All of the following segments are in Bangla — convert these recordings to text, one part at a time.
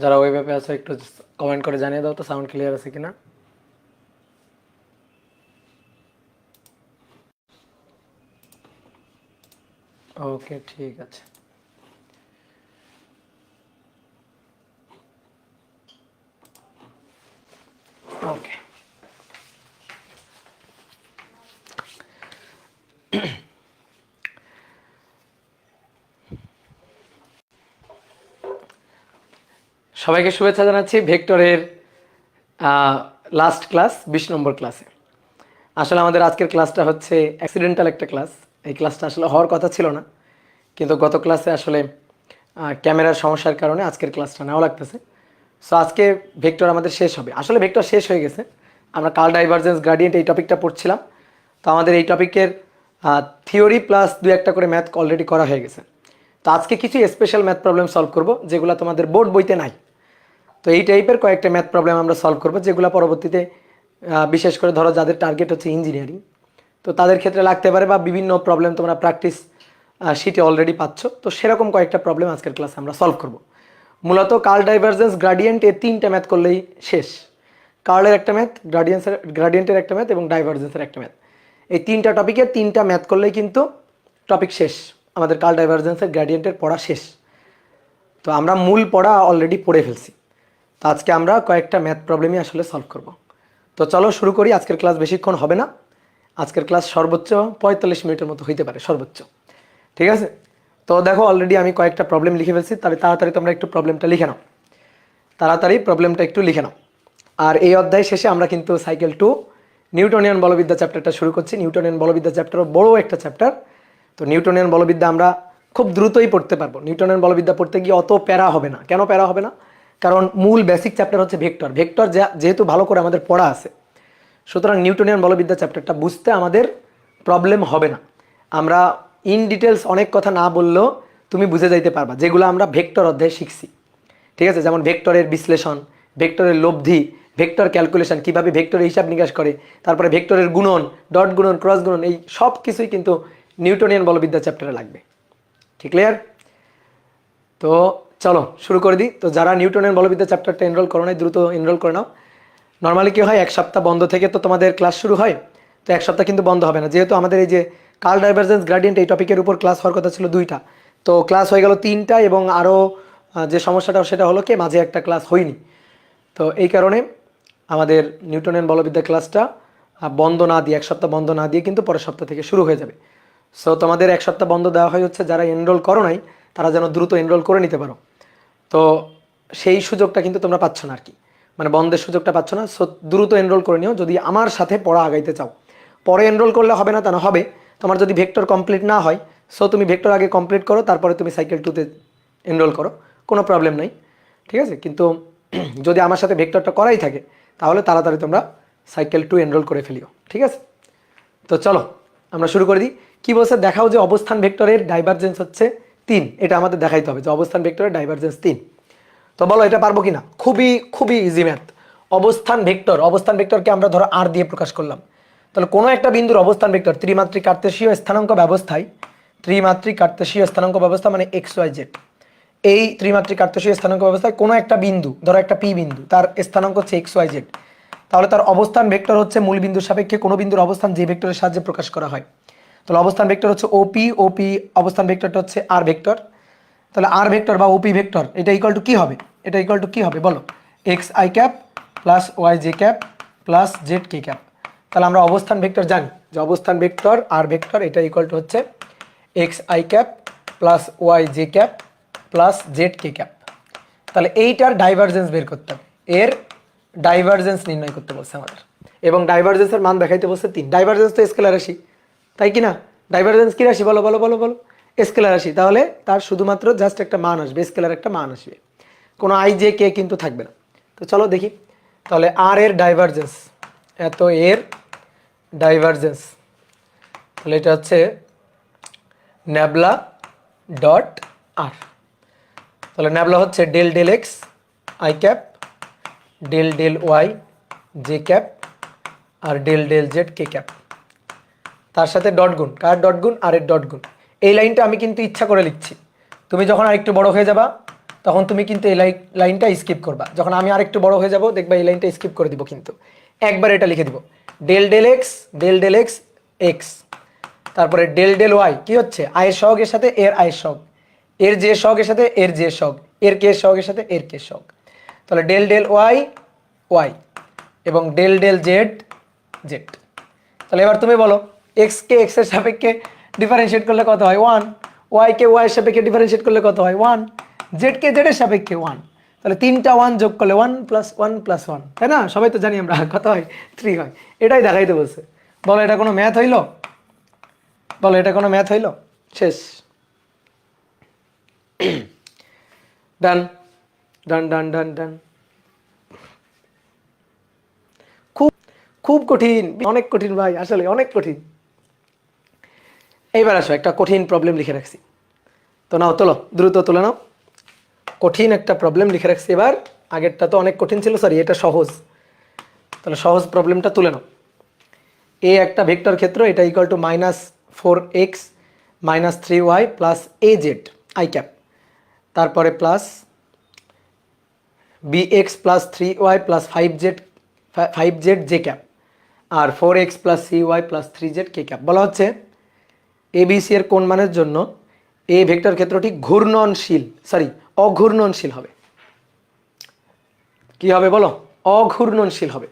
যারা ওয়েব অ্যাপে আছে একটু কমেন্ট করে জানিয়ে দাও তো সাউন্ড ক্লিয়ার আছে কিনা। ওকে, ঠিক আছে। ওকে, সবাইকে শুভেচ্ছা জানাচ্ছি ভেক্টরের লাস্ট ক্লাস 20 নম্বর ক্লাসে। আসলে আমাদের আজকের ক্লাসটা হচ্ছে অ্যাক্সিডেন্টাল একটা ক্লাস। এই ক্লাসটা আসলে হওয়ার কথা ছিল না, কিন্তু গত ক্লাসে আসলে ক্যামেরার সমস্যার কারণে আজকের ক্লাসটা নেওয়া লাগতেছে। সো আজকে ভেক্টর আমাদের শেষ হবে। আসলে ভেক্টর শেষ হয়ে গেছে, আমরা কার্ল ডাইভারজেন্স গ্রেডিয়েন্ট এই টপিকটা পড়ছিলাম। তো আমাদের এই টপিকের থিওরি প্লাস দু একটা করে ম্যাথ অলরেডি করা হয়ে গেছে। তো আজকে কিছু স্পেশাল ম্যাথ প্রবলেম সলভ করব যেগুলো তোমাদের বোর্ড বইতে নাই। তো এই টাইপের কয়েকটা ম্যাথ প্রবলেম আমরা সলভ করব, যেগুলো পরবর্তীতে বিশেষ করে ধরো যাদের টার্গেট হচ্ছে ইঞ্জিনিয়ারিং, তো তাদের ক্ষেত্রে লাগতে পারে, বা বিভিন্ন প্রবলেম তোমরা প্র্যাকটিস শিটে অলরেডি পাচ্ছ। তো সেরকম কয়েকটা প্রবলেম আজকের ক্লাসে আমরা সলভ করব। মূলত কার্ল ডাইভারজেন্স গ্রেডিয়েন্ট এর তিনটা ম্যাথ করলেই শেষ। কার্লের একটা ম্যাথ, গ্রেডিয়েন্টের একটা ম্যাথ এবং ডাইভারজেন্সের একটা ম্যাথ। এই তিনটা টপিকে তিনটা ম্যাথ করলেই কিন্তু টপিক শেষ, আমাদের কার্ল ডাইভারজেন্সের গ্রেডিয়েন্টের পড়া শেষ। তো আমরা মূল পড়া অলরেডি পড়ে ফেলছি। তো আজকে আমরা কয়েকটা ম্যাথ প্রবলেমই আসলে সলভ করব। তো চলো শুরু করি। আজকের ক্লাস বেশিক্ষণ হবে না, আজকের ক্লাস সর্বোচ্চ 45 মিনিটের মতো হইতে পারে সর্বোচ্চ, ঠিক আছে? তো দেখো অলরেডি আমি কয়েকটা প্রবলেম লিখে ফেলছি, তবে তাড়াতাড়ি তোমরা একটু প্রবলেমটা লিখে নাও, তাড়াতাড়ি প্রবলেমটা একটু লিখে নাও। আর এই অধ্যায় শেষে আমরা কিন্তু সাইকেল 2 নিউটনিয়ান বলবিদ্যা চ্যাপ্টারটা শুরু করছি। নিউটনিয়ান বলবিদ্যা চ্যাপ্টারও বড় একটা চ্যাপ্টার। তো নিউটনিয়ান বলবিদ্যা আমরা খুব দ্রুতই পড়তে পারবো। নিউটনিয়ান বলবিদ্যা পড়তে গিয়ে অত প্যারা হবে না। কেন প্যারা হবে না? কারণ মূল বেসিক চ্যাপ্টার হচ্ছে ভেক্টর। ভেক্টর যেহেতু ভালো করে আমাদের পড়া আছে, সুতরাং নিউটনিয়ান বলবিদ্যা চ্যাপ্টারটা বুঝতে আমাদের প্রবলেম হবে না। আমরা ইন ডিটেলস অনেক কথা না বললেও তুমি বুঝে যাইতে পারবা, যেগুলো আমরা ভেক্টর অধ্যায়ে শিখছি, ঠিক আছে? যেমন ভেক্টরের বিশ্লেষণ, ভেক্টরের লব্ধি, ভেক্টর ক্যালকুলেশন, কীভাবে ভেক্টরের হিসাব নিকাশ করে, তারপরে ভেক্টরের গুণন, ডট গুণন, ক্রস গুণন, এই সব কিছুই কিন্তু নিউটনিয়ান বলবিদ্যা চ্যাপ্টারে লাগবে। ঠিক ক্লিয়ার? তো চলো শুরু করে দিই। তো যারা নিউটনিয়ান বলবিদ্যা চ্যাপ্টারটা এনরোল করো নাই, দ্রুত এনরোল করে নাও। নর্মালি কী হয়, এক সপ্তাহ বন্ধ থেকে তো তোমাদের ক্লাস শুরু হয়। তো এক সপ্তাহ কিন্তু বন্ধ হবে না, যেহেতু আমাদের এই যে কার্ল ডাইভারজেন্স গ্রেডিয়েন্ট এই টপিকের উপর ক্লাস হওয়ার কথা ছিল 2টা, তো ক্লাস হয়ে গেল 3টা, এবং আরও যে সমস্যাটা সেটা হলো কি মাঝে একটা ক্লাস হয়নি। তো এই কারণে আমাদের নিউটনিয়ান বলবিদ্যা ক্লাসটা বন্ধ না দিয়ে, এক সপ্তাহ বন্ধ না দিয়ে কিন্তু পরের সপ্তাহ থেকে শুরু হয়ে যাবে। সো তোমাদের এক সপ্তাহ বন্ধ দেওয়া হয় হচ্ছে যারা এনরোল করো নাই তারা যেন দ্রুত এনরোল করে নিতে পারো। তো সেই সুযোগটা কিন্তু তোমরা পাচ্ছ না আর কি, মানে বন্ধের সুযোগটা পাচ্ছ না। সো দ্রুত এনরোল করে নিও যদি আমার সাথে পড়া আগাইতে চাও। পরে এনরোল করলে হবে না তা না, হবে। তোমার যদি ভেক্টর কমপ্লিট না হয়, সো তুমি ভেক্টর আগে কমপ্লিট করো, তারপরে তুমি সাইকেল 2তে এনরোল করো, কোনো প্রবলেম নাই, ঠিক আছে? কিন্তু যদি আমার সাথে ভেক্টরটা করাই থাকে তাহলে তাড়াতাড়ি তোমরা সাইকেল 2 এনরোল করে ফেলিও, ঠিক আছে? তো চলো আমরা শুরু করে দিই। কী বলছে দেখাও, যে অবস্থান ভেক্টরের ডাইভারজেন্স হচ্ছে 3। এটা আমাদের দেখাইতে হবে যে অবস্থান ভেক্টরের ডাইভারজেন্স 3। তো বলো এটা পারবো কিনা? খুবই খুবই ইজি ম্যাথ। অবস্থান ভেক্টরকে আমরা ধরো আর দিয়ে প্রকাশ করলাম, তাহলে কোনো একটা বিন্দুর অবস্থান ভেক্টর ত্রিমাত্রিক কার্তেশীয় স্থানাঙ্ক ব্যবস্থায়, ত্রিমাত্রিক কার্তেশীয় স্থানাঙ্ক ব্যবস্থা মানে XYZ, এই ত্রিমাত্রিক কার্তেশীয় স্থানাঙ্ক ব্যবস্থায় কোনো একটা বিন্দু, ধরো একটা পি বিন্দু, তার স্থানাঙ্ক হচ্ছে XYZ, তাহলে তার অবস্থান ভেক্টর হচ্ছে মূল বিন্দুর সাপেক্ষে কোনো বিন্দুর অবস্থান যে ভেক্টরের সাহায্যে প্রকাশ করা হয়। তাহলে অবস্থান ভেক্টর হচ্ছে ওপি অবস্থান ভেক্টরটা হচ্ছে আর ভেক্টর। তাহলে আর ভেক্টর বা ওপি ভেক্টর এটা ইকুয়াল টু কী হবে? এটা ইকুয়াল টু কী হবে বলো? XI cap plus YJ cap plus ZK cap. তাহলে আমরা অবস্থান ভেক্টর জানি যে অবস্থান ভেক্টর আর ভেক্টর এটা ইকুয়াল টু হচ্ছে XI cap plus YJ cap plus ZK cap. তাহলে এইটার ডাইভারজেন্স বের করতে হবে, এর ডাইভারজেন্স নির্ণয় করতে বলছে আমাদের, এবং ডাইভারজেন্সের মান দেখাইতে বলছে 3। ডাইভারজেন্স তো স্কেলার রাশি, তাই কি না? ডাইভারজেন্স কী রাশি বলো বলো বলো বলো? স্কেলার রাশি। তাহলে তার শুধুমাত্র জাস্ট একটা মান আসবে, স্কেলার একটা মান আসবে, কোনো IJ কিন্তু থাকবে না। তো চলো দেখি তাহলে আর এর ডাইভারজেন্স, এত এর ডাইভারজেন্স, তাহলে এটা হচ্ছে ন্যাবলা ডট আর। তাহলে ন্যাবলা হচ্ছে del del X I cap, del del Y J cap, আর del del Z K cap, তার সাথে ডট গুণ। কার ডট গুণ? আর এর ডট গুণ। এই লাইনটা আমি কিন্তু ইচ্ছা করে লিখছি, তুমি যখন আরেকটু বড় হয়ে যাবা তখন তুমি কিন্তু এই লাইনটা স্কিপ করবা। যখন আমি আরেকটু বড় হয়ে যাব দেখবা এই লাইনটা স্কিপ করে দিব, কিন্তু একবার এটা লিখে দিব del del X del del X X, তারপরে ডেল ডেল ওয়াই কি হচ্ছে আয়ের সহগের সাথে এর আয়ের সহগ, এর যে সহগের সাথে এর যে সহগ, এর কে সহগের সাথে এর কে সহগ, তাহলে ডেল ডেল ওয়াই ওয়াই এবং ডেল ডেল জেড জেড। তাহলে এবার তুমি বলো এক্স কে এক্স এর সাপেক্ষে ডিফারেন্সিয়েট করলে কত হয় 1, ওয়াই কে ওয়াই এর সাপেক্ষে ডিফারেন্সিয়েট করলে কত হয় 1, জেড কে জেড এর সাপেক্ষে 1। তাহলে 3টা 1 যোগ করলে 1 + 1 + 1, তাই না? সবাই তো জানি আমরা কত হয় 3 হয়। এটাই দেখাইতে বলছে। বলো এটা কোনো ম্যাথ হইলো? বলো এটা কোনো ম্যাথ হইলো? শেষ। ডান ডান ডান ডান ডান। খুব খুব কঠিন, অনেক কঠিন ভাই, আসলে অনেক কঠিন। এইবার আসো একটা কঠিন প্রবলেম লিখে রাখছি, তো নাও তোলো, দ্রুত তুলে নাও। কঠিন একটা প্রবলেম লিখে রাখছি এবার, আগেরটা তো অনেক কঠিন ছিল, সরি এটা সহজ। তাহলে সহজ প্রবলেমটা তুলে নাও। এ একটা ভেক্টর ক্ষেত্র, এটা equal to -4x - 3y plus az I cap, তারপরে plus bx plus 3y plus 5z J cap আর 4x plus cy plus 3z K cap. বলা হচ্ছে এবিসি এর কোণ মানের জন্য এই ভেক্টর ক্ষেত্রটি ঘূর্ণনশীল, সরি অঘূর্ণনশীল হবে। কি হবে বলো? অঘূর্ণনশীল হবে।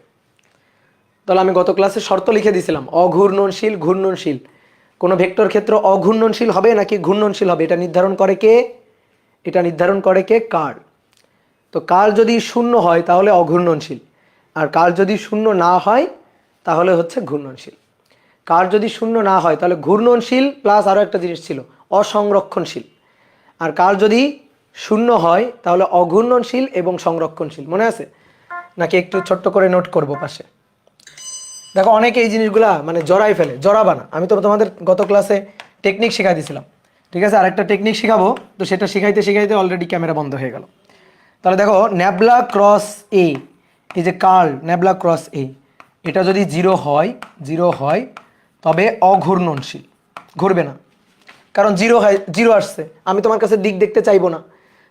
তাহলে আমি গত ক্লাসে শর্ত লিখে দিয়েছিলাম অঘূর্ণনশীল ঘূর্ণনশীল। কোনো ভেক্টর ক্ষেত্র অঘূর্ণনশীল হবে নাকি ঘূর্ণনশীল হবে এটা নির্ধারণ করে কে? এটা নির্ধারণ করে কে? কার্ল। তো কার্ল যদি শূন্য হয় তাহলে অঘূর্ণনশীল, আর কার্ল যদি শূন্য না হয় তাহলে হচ্ছে ঘূর্ণনশীল। কার্ল যদি শূন্য না হয় তাহলে ঘূর্ণনশীল প্লাস আরও একটা জিনিস ছিল অসংরক্ষণশীল, আর কার্ল যদি শূন্য হয় তাহলে অঘূর্ণনশীল এবং সংরক্ষণশীল। মনে আছে নাকি একটু ছোট্ট করে নোট করব পাশে? দেখো অনেকে এই জিনিসগুলা মানে জড়াই ফেলে, জড়াবা না। আমি তো তোমাদের গত ক্লাসে টেকনিক শেখাই দিয়েছিলাম, ঠিক আছে? আরেকটা টেকনিক শেখাবো, তো সেটা শিখাইতে শিখাইতে অলরেডি ক্যামেরা বন্ধ হয়ে গেল। তাহলে দেখো ন্যাবলা ক্রস এ, এই যে কার্ল ন্যাবলা ক্রস এ, এটা যদি জিরো হয় তবে অঘূর্ণনশীল, ঘুরবে না। কারণ জিরো আসছে, আমি তোমার কাছে দিক দেখতে চাইবো না,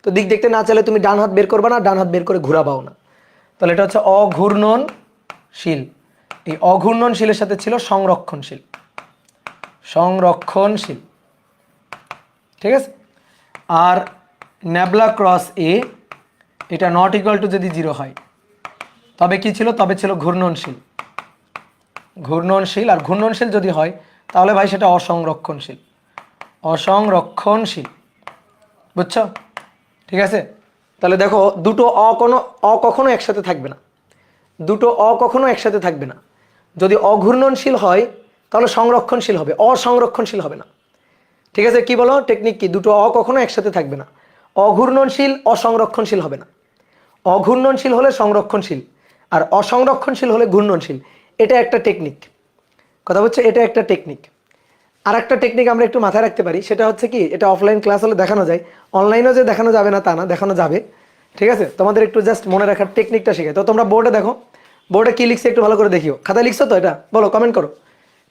তো দিক দেখতে না চাইলে তুমি ডান হাত বের করবা না, ডান হাত বের করে ঘুরাবাও না। তাহলে এটা হচ্ছে অঘূর্ণনশীল। এই অঘূর্ণনশীলের সাথে ছিল সংরক্ষণশীল, সংরক্ষণশীল, ঠিক আছে? আর ন্যাবলা ক্রস এ এটা নট ইকুয়াল টু যদি জিরো হয় তবে কি ছিল? তবে ছিল ঘূর্ণনশীল, ঘূর্ণনশীল। আর ঘূর্ণনশীল যদি হয় তাহলে ভাই সেটা অসংরক্ষণশীল, অসংরক্ষণশীল। বুঝছো? ঠিক আছে? তাহলে দেখো দুটো কখনো একসাথে থাকবে না, দুটো কখনো একসাথে থাকবে না। যদি অঘূর্ণনশীল হয় তাহলে সংরক্ষণশীল হবে, অসংরক্ষণশীল হবে না। ঠিক আছে? কি বলো টেকনিক কি? দুটো কখনো একসাথে থাকবে না, অঘূর্ণনশীল অসংরক্ষণশীল হবে না। অঘূর্ণনশীল হলে সংরক্ষণশীল, আর অসংরক্ষণশীল হলে ঘূর্ণনশীল। এটা একটা টেকনিক, কথা বলছে, এটা একটা টেকনিক। আর একটা টেকনিক আমরা একটু মাথায় রাখতে পারি, সেটা হচ্ছে কি, এটা অফলাইন ক্লাস হলে দেখানো যায়, অনলাইনেও যে দেখানো যাবে না তা না, দেখানো যাবে। ঠিক আছে? তোমাদের একটু জাস্ট মনে রাখার টেকনিকটা শেখায়। তো তোমরা বোর্ডে দেখো, বোর্ডে কি লিখছে একটু ভালো করে দেখিও। খাতায় লিখছো তো? এটা বলো, কমেন্ট করো।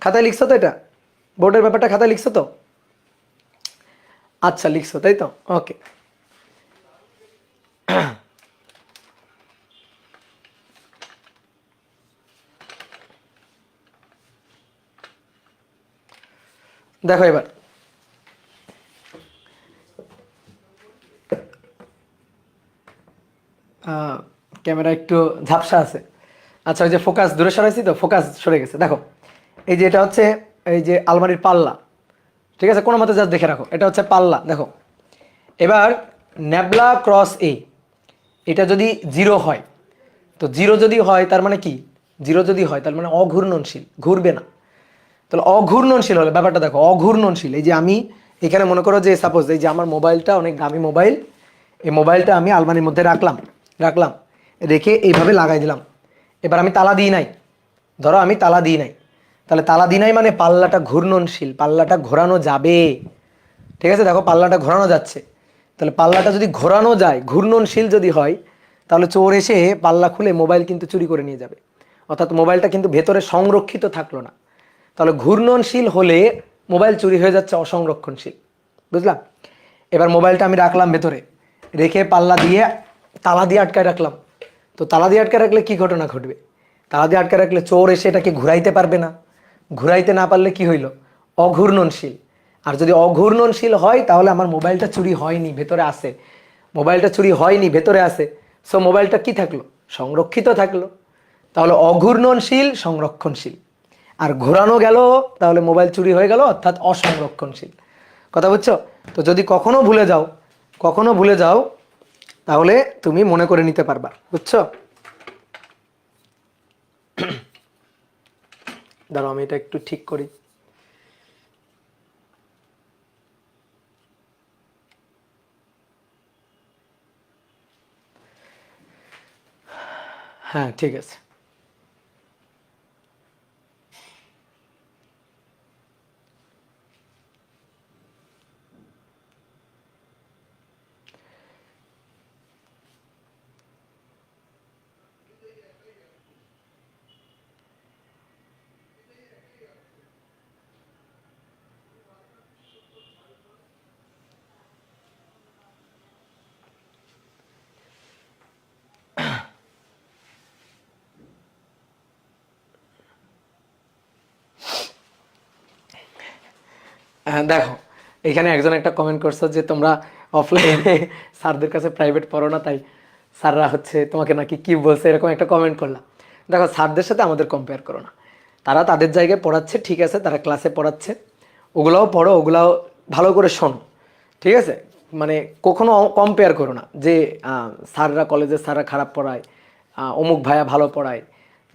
খাতায় লিখছো তো? এটা বোর্ডের ব্যাপারটা খাতায় লিখছো তো? আচ্ছা লিখছো, তাই তো? ওকে। দেখো এবার ক্যামেরা একটু ঝাপসা আছে। আচ্ছা ওই যে ফোকাস দূরে সরাইছি তো, ফোকাস সরে গেছে। দেখো এই যে এটা হচ্ছে এই যে আলমারির পাল্লা, ঠিক আছে? কোনো মতে জাস্ট দেখে রাখো, এটা হচ্ছে পাল্লা। দেখো এবার ন্যাবলা ক্রস এ, এটা যদি জিরো হয়, তো জিরো যদি হয় তার মানে কি? জিরো যদি হয় তার মানে অঘূর্ণনশীল, ঘুরবে না। তাহলে অঘূর্ণনশীল হলে ব্যাপারটা দেখো, অঘূর্ণনশীল। এই যে আমি এখানে মনে করো যে সাপোজ এই যে আমার মোবাইলটা অনেক দামি মোবাইল, এই মোবাইলটা আমি আলমারির মধ্যে রাখলাম, রেখে এইভাবে লাগাই দিলাম। এবার আমি তালা দিই নাই, ধরো আমি তালা দিই নাই, তাহলে তালা দিই নাই মানে পাল্লাটা ঘূর্ণনশীল, পাল্লাটা ঘোরানো যাবে। ঠিক আছে? দেখো পাল্লাটা ঘোরানো যাচ্ছে, তাহলে পাল্লাটা যদি ঘোরানো যায়, ঘূর্ণনশীল যদি হয়, তাহলে চোর এসে পাল্লা খুলে মোবাইল কিন্তু চুরি করে নিয়ে যাবে, অর্থাৎ মোবাইলটা কিন্তু ভেতরে সংরক্ষিত থাকলো না। তাহলে ঘূর্ণনশীল হলে মোবাইল চুরি হয়ে যাচ্ছে অসংরক্ষণশীল। বুঝলাম? এবার মোবাইলটা আমি রাখলাম ভেতরে, রেখে পাল্লা দিয়ে তালা দিয়ে আটকায় রাখলাম। তো তালা দিয়ে আটকে রাখলে কি ঘটনা ঘটবে? তালা দিয়ে আটকে রাখলে চোর এসে এটাকে ঘুরাইতে পারবে না। ঘুরাইতে না পারলে কি হইল? অঘূর্ণনশীল। আর যদি অঘূর্ণনশীল হয় তাহলে আমার মোবাইলটা চুরি হয়নি, ভেতরে আছে। মোবাইলটা চুরি হয়নি, ভেতরে আছে। সো মোবাইলটা কি থাকলো? সংরক্ষিত থাকলো। তাহলে অঘূর্ণনশীল সংরক্ষণশীল। আর ঘোরানো গেল তাহলে মোবাইল চুরি হয়ে গেল, অর্থাৎ অসংরক্ষণশীল। কথা বুঝছো? তো যদি কখনো ভুলে যাও তাহলে তুমি মনে করে নিতে পারবা। বুঝছো? দাঁড়াও আমি এটা একটু ঠিক করি। হ্যাঁ ঠিক আছে। হ্যাঁ দেখো, এখানে একজন একটা কমেন্ট করছো যে তোমরা অফলাইনে স্যারদের কাছে প্রাইভেট পড়ো না, তাই স্যাররা হচ্ছে তোমাকে নাকি কি বলছে, এরকম একটা কমেন্ট করলাম। দেখো, স্যারদের সাথে আমাদের কম্পেয়ার করো না। তারা তাদের জায়গায় পড়াচ্ছে, ঠিক আছে, তারা ক্লাসে পড়াচ্ছে, ওগুলাও পড়ো, ওগুলাও ভালো করে শোনো, ঠিক আছে? মানে কখনো কম্পেয়ার করো না যে স্যাররা, কলেজের স্যাররা খারাপ পড়ায়, অমুক ভাইয়া ভালো পড়ায়।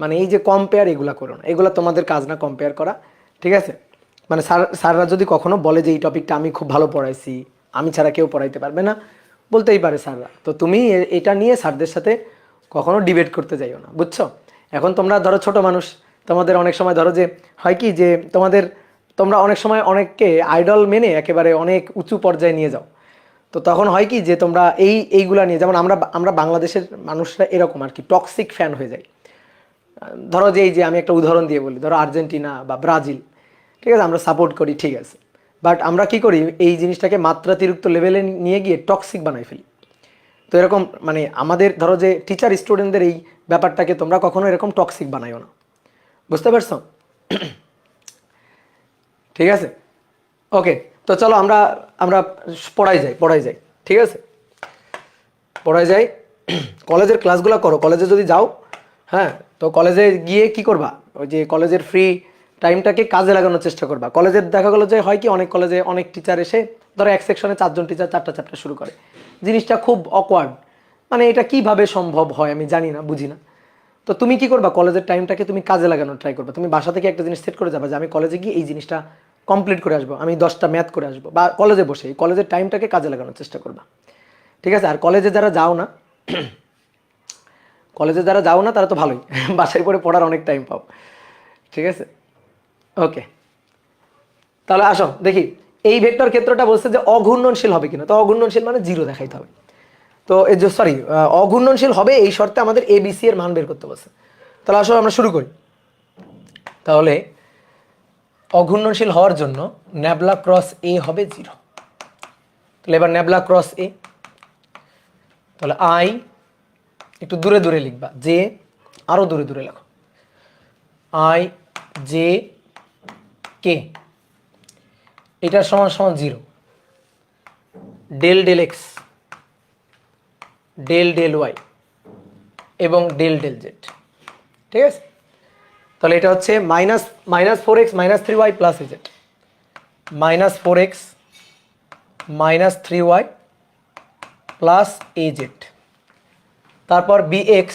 মানে এই যে কম্পেয়ার, এগুলা করো না, এগুলা তোমাদের কাজ না কম্পেয়ার করা, ঠিক আছে? মানে স্যাররা যদি কখনো বলে যে এই টপিকটা আমি খুব ভালো পড়াইছি, আমি ছাড়া কেউ পড়াইতে পারবে না, বলতেই পারে স্যাররা। তো তুমি এটা নিয়ে স্যারদের সাথে কখনো ডিবেট করতে যাইও না, বুঝছো? এখন তোমরা ধরো ছোট মানুষ, তোমাদের অনেক সময় ধরো যে হয় কি যে তোমরা অনেক সময় অনেককে আইডল মেনে একেবারে অনেক উঁচু পর্যায়ে নিয়ে যাও। তো তখন হয় কি যে তোমরা এইগুলা নিয়ে, যেমন আমরা বাংলাদেশের মানুষরা এরকম আর কি টক্সিক ফ্যান হয়ে যায়। ধরো যে এই যে আমি একটা উদাহরণ দিয়ে বলি, ধরো আর্জেন্টিনা বা ব্রাজিল, ঠিক আছে, আমরা সাপোর্ট করি, ঠিক আছে, বাট আমরা কি করি, এই জিনিসটাকে মাত্রাতিরিক্ত লেভেলে নিয়ে গিয়ে টক্সিক বানাই ফেলি। তো এরকম মানে আমাদের ধরো যে টিচার স্টুডেন্টদের এই ব্যাপারটাকে তোমরা কখনো এরকম টক্সিক বানাইও না, বুঝতে পারছো? ঠিক আছে, ওকে। তো চলো আমরা আমরা পড়াই যাই, ঠিক আছে, পড়াই যাই। কলেজের ক্লাসগুলো করো, কলেজে যদি যাও, হ্যাঁ, তো কলেজে গিয়ে কি করবা, ওই যে কলেজের ফ্রি টাইমটাকে কাজে লাগানোর চেষ্টা করবা। কলেজের দেখা গেলো যে হয় কি, অনেক কলেজে অনেক টিচার এসে ধরো এক সেকশনে 4জন টিচার 4টা চ্যাপ্টার শুরু করে, জিনিসটা খুব অকওয়ার্ড। মানে এটা কিভাবে সম্ভব হয় আমি জানি না, বুঝি না। তো তুমি কি করবা, কলেজের টাইমটাকে তুমি কাজে লাগানোর ট্রাই করবা। তুমি বাসা থেকে একটা জিনিস সেট করে যাবা যে আমি কলেজে গিয়ে এই জিনিসটা কমপ্লিট করে আসবো, আমি 10টা ম্যাথ করে আসবো, বা কলেজে বসে এই কলেজের টাইমটাকে কাজে লাগানোর চেষ্টা করবা, ঠিক আছে? আর কলেজে যারা যাও না, তারা তো ভালোই, বাসায় পড়ে পড়ার অনেক টাইম পাও, ঠিক আছে, ওকে। তাহলে আসো দেখি, এই ভেক্টর ক্ষেত্রটা বলছে যে অঘূর্ণনশীল হবে কিনা। তো অঘূর্ণনশীল মানে 0 দেখাইতে হবে। তো এই যে সরি, অঘূর্ণনশীল হবে এই শর্তে আমাদের ABC এর মান বের করতে বলছে। তাহলে আসো আমরা শুরু করি। তাহলে অঘূর্ণনশীল হওয়ার জন্য ন্যাবলা ক্রস A হবে 0। তাহলে এবার ন্যাবলা ক্রস A, তাহলে I একটু দূরে দূরে লিখবা, জে আরো দূরে দূরে লেখো, I J K, এটার সমান সমান 0, del del X, del del Y এবং ডেল ডেল জেড, ঠিক আছে? তাহলে এটা হচ্ছে -4x - 3y plus A Z, -4x - 3y plus A Z, তারপর bx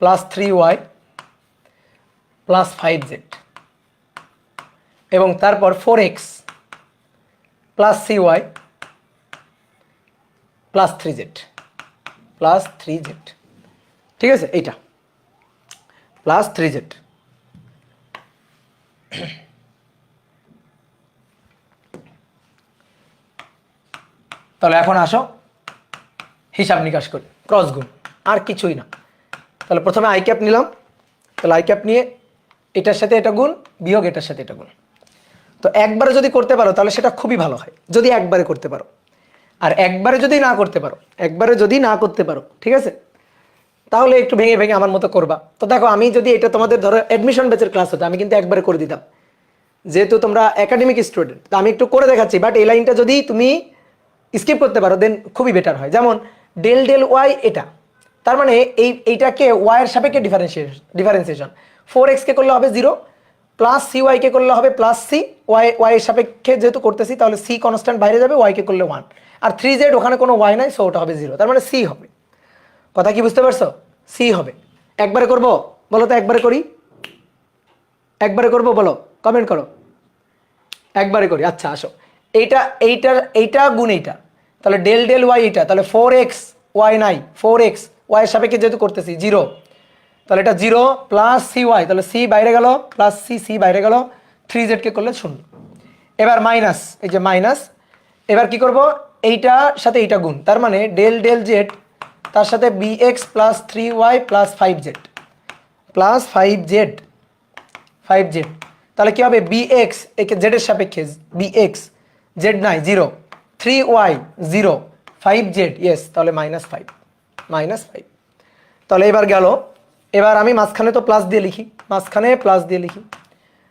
plus 3y plus 5z, এবং তারপর 4x plus cy plus 3z, ঠিক আছে? এইটা প্লাস 3z। তাহলে এখন আসো হিসাব নিকাশ করি, ক্রস গুণ, আর কিছুই না। তাহলে প্রথমে আই ক্যাপ নিলাম, তাহলে আই ক্যাপ নিয়ে এটার সাথে এটা গুণ, বিয়োগ এটার সাথে এটা গুণ। তো একবারে যদি করতে পারো তাহলে সেটা খুবই ভালো হয়, যদি একবারে করতে পারো। আর একবারে যদি না করতে পারো, একবারে যদি না করতে পারো, ঠিক আছে, তাহলে একটু ভেঙে ভেঙে আমার মতো করবা। তো দেখো আমি যদি এটা তোমাদের ধরো অ্যাডমিশন ব্যাচের ক্লাস হতো, আমি কিন্তু একবারে করে দিতাম, যেহেতু তোমরা একাডেমিক স্টুডেন্ট। তো আমি একটু করে দেখাচ্ছি, বাট এই লাইনটা যদি তুমি স্কিপ করতে পারো দেন খুবই বেটার হয়। যেমন ডেল ডেল ওয়াই, এটা তার মানে এইটাকে ওয়াইয়ের সাপেক্ষে ডিফারেন্সিয়েশন, 4x কে করলে হবে 0, প্লাস সি ওয়াইকে করলে হবে প্লাস সি, ওয়াইয়ের সাপেক্ষে যেহেতু করতেছি তাহলে সি কনস্ট্যান্ট বাইরে যাবে, ওয়াইকে করলে 1, আর 3z ওখানে কোনো ওয়াই নাই, সো ওটা হবে 0, তার মানে সি হবে। কথা কি বুঝতে পারছো? সি হবে। একবারে করব বলো তো, একবারে করি, একবারে করব বলো, কমেন্ট করো। একবারে করি, আচ্ছা আসো। এইটা গুণ এইটা, তাহলে ডেল ডেল ওয়াই এটা, তাহলে 4x ওয়াই নাই, 4x ওয়াইয়ের সাপেক্ষে যেহেতু করতেছি 0, তাহলে এটা 0 প্লাস সি ওয়াই, তাহলে সি বাইরে গেল, প্লাস সি বাইরে গেল, 3z কে করলে 0। এবার মাইনাস, এই যে মাইনাস, এবার কি করব, এইটার সাথে এইটা গুণ, তার মানে ডেল ডেল জেড তার সাথে bx plus 3y plus 5z, plus 5z, তাহলে কি হবে, bx একে জেড এর সাপেক্ষে bx, জেড নাই 0, 3y 0, 5z ইয়েস, তাহলে -5, তাহলে এবার গেল। এবার আমি মাঝখানে তো প্লাস দিয়ে লিখি, মাঝখানে প্লাস দিয়ে লিখি,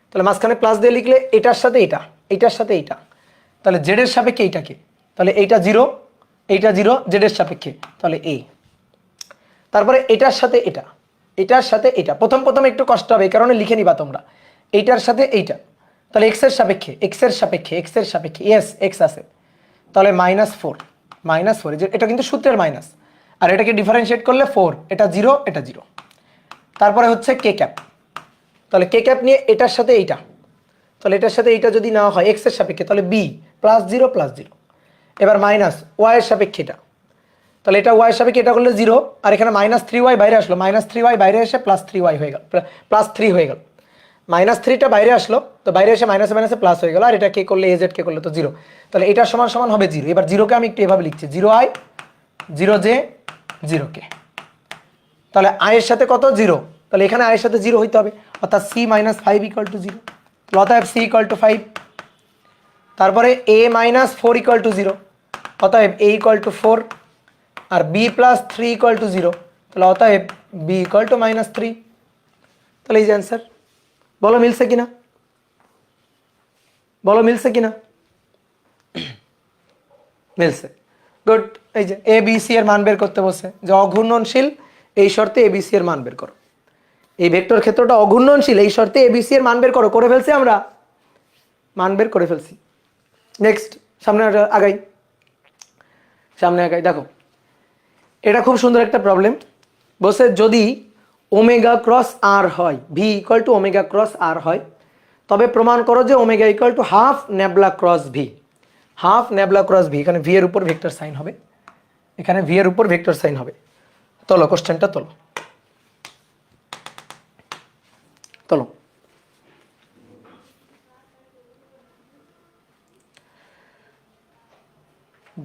তাহলে মাঝখানে প্লাস দিয়ে লিখলে এটার সাথে এটা, এইটার সাথে এইটা, তাহলে জেড এর সাপেক্ষে এইটাকে, তাহলে এইটা 0, এইটা 0 জেড এর সাপেক্ষে, তাহলে a, তারপরে এটার সাথে এটা, এটার সাথে এটা, প্রথম একটু কষ্ট হবে, এই কারণে লিখে নিবা তোমরা, এইটার সাথে এইটা, তাহলে x এর সাপেক্ষে ইয়েস x আছে, তাহলে -4, এটা কিন্তু সূত্রের মাইনাস, আর এটাকে ডিফারেন্সিয়েট করলে 4, এটা 0, এটা 0, তারপরে হচ্ছে কে ক্যাপ, তাহলে কে ক্যাপ নিয়ে এটার সাথে এইটা, তাহলে এটার সাথে এইটা যদি না হয় x এর সাপেক্ষে, তাহলে b +0, এবার মাইনাস y এর সাপেক্ষে এটা, তাহলে এটা y এর সাপেক্ষে এটা করলে 0, আর এখানে -3y বাইরে আসলো, -3y বাইরে এসে +3y হয়ে গেল, +3 হয়ে গেল, -3টা বাইরে আসলো, তো বাইরে এসে মাইনাসে মাইনাসে প্লাস হয়ে গেল, আর এটা কে করলে az কে করলে তো 0, তাহলে এটা সমান সমান হবে 0। এবার 0কে আমি একটু এভাবে লিখছি, 0i 0j 0k, তাহলে i এর সাথে কত 0, তাহলে এখানে i এর সাথে 0 হইতে হবে, অর্থাৎ c - 5 = 0, অতএব c = 5, তারপরে a - 4 = 0, অতএব a = 4, আর b + 3 = 0, তাহলে অতএব b = -3, তাহলে এই যে অ্যান্সার। বলো মিলছে কিনা, বলো মিলছে কিনা, মিলছে, গুড। এই যে এ বি সি এর মান বের করতে বসে, যে অঘূর্ণনশীল এই শর্তে এ বি সি এর মান বের করো, এই ভেক্টর ক্ষেত্রটা অঘূর্ণনশীল এই শর্তে এ বি সি এর মান বের করো, করে ফেলছি আমরা, মান বের করে ফেলছি। নেক্সট সামনে আগাই, দেখো এটা খুব সুন্দর একটা প্রবলেম বসে, যদি ওমেগা ক্রস আর হয়, ভি = ওমেগা ক্রস আর হয়, তবে প্রমাণ করো যে omega = half nabla cross V, half nabla cross V, এখানে ভি এর উপর ভেক্টর সাইন হবে, এখানে ভি এর উপর ভেক্টর সাইন হবে। তোলো কোশ্চেনটা, তোলো।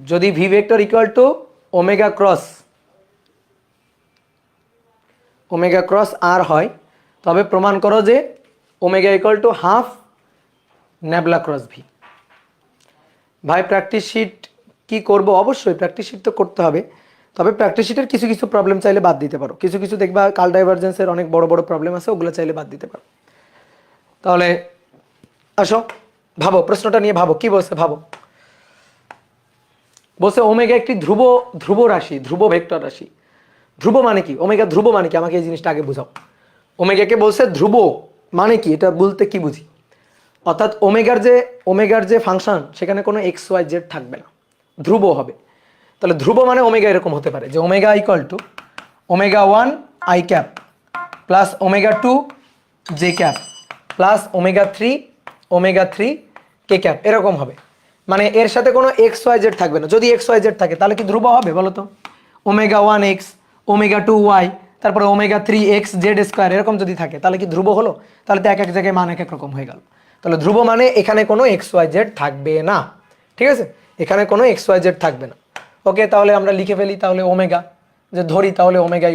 যদি ভি ভেক্টর = ওমেগা ক্রস আর হয়, তবে প্রমাণ করো যে omega = half nabla cross V. ভাই প্র্যাকটিস শিট কি করব, অবশ্যই প্র্যাকটিস শিট তো করতে হবে, তবে প্র্যাকটিস শিটের কিছু কিছু প্রবলেম চাইলে বাদ দিতে পারো, কিছু কিছু দেখবা কাল ডাইভারজেন্সের অনেক বড় বড় প্রবলেম আছে, ওগুলো চাইলে বাদ দিতে পারো। তাহলে আসো ভাবো, প্রশ্নটা নিয়ে ভাবো, কি বলছে ভাবো। বলছে ওমেগা একটি ধ্রুব রাশি, ধ্রুব ভেক্টর রাশি। ধ্রুব মানে কি, ওমেগা ধ্রুব মানে কি, আমাকে এই জিনিসটা আগে বুঝাও। ওমেগাকে বলছে ধ্রুব মানে কি, এটা বলতে কি বুঝি, অর্থাৎ ওমেগার যে ফাংশন সেখানে কোনো এক্স ওয়াই জেড থাকবে না, ধ্রুব হবে। তাহলে ধ্রুব মানে ওমেগা এরকম হতে পারে যে omega = omega 1 I cap plus omega 2 J cap plus omega 3 K cap, এরকম হবে। মানে এর সাথে কোনো এক্স ওয়াই জেড থাকবে না। যদি এক্স ওয়াই জেড থাকে তাহলে কি ধ্রুব হবে বলো তো? ওমেগা 1x, ওমেগা 2y, তারপরে ওমেগা 3x z² এরকম যদি থাকে তাহলে কি ধ্রুব হলো? তাহলে তো এক এক জায়গায় মান এক এক রকম হয়ে গেল। তাহলে ধ্রুব মানে এখানে কোনো এক্স ওয়াই জেড থাকবে না, ঠিক আছে? এখানে কোনো এক্স ওয়াই জেড থাকবে না। ওকে, তাহলে আমরা লিখে ফেলি তাহলে ওমেগা, যে ধরি তাহলে ওমেগা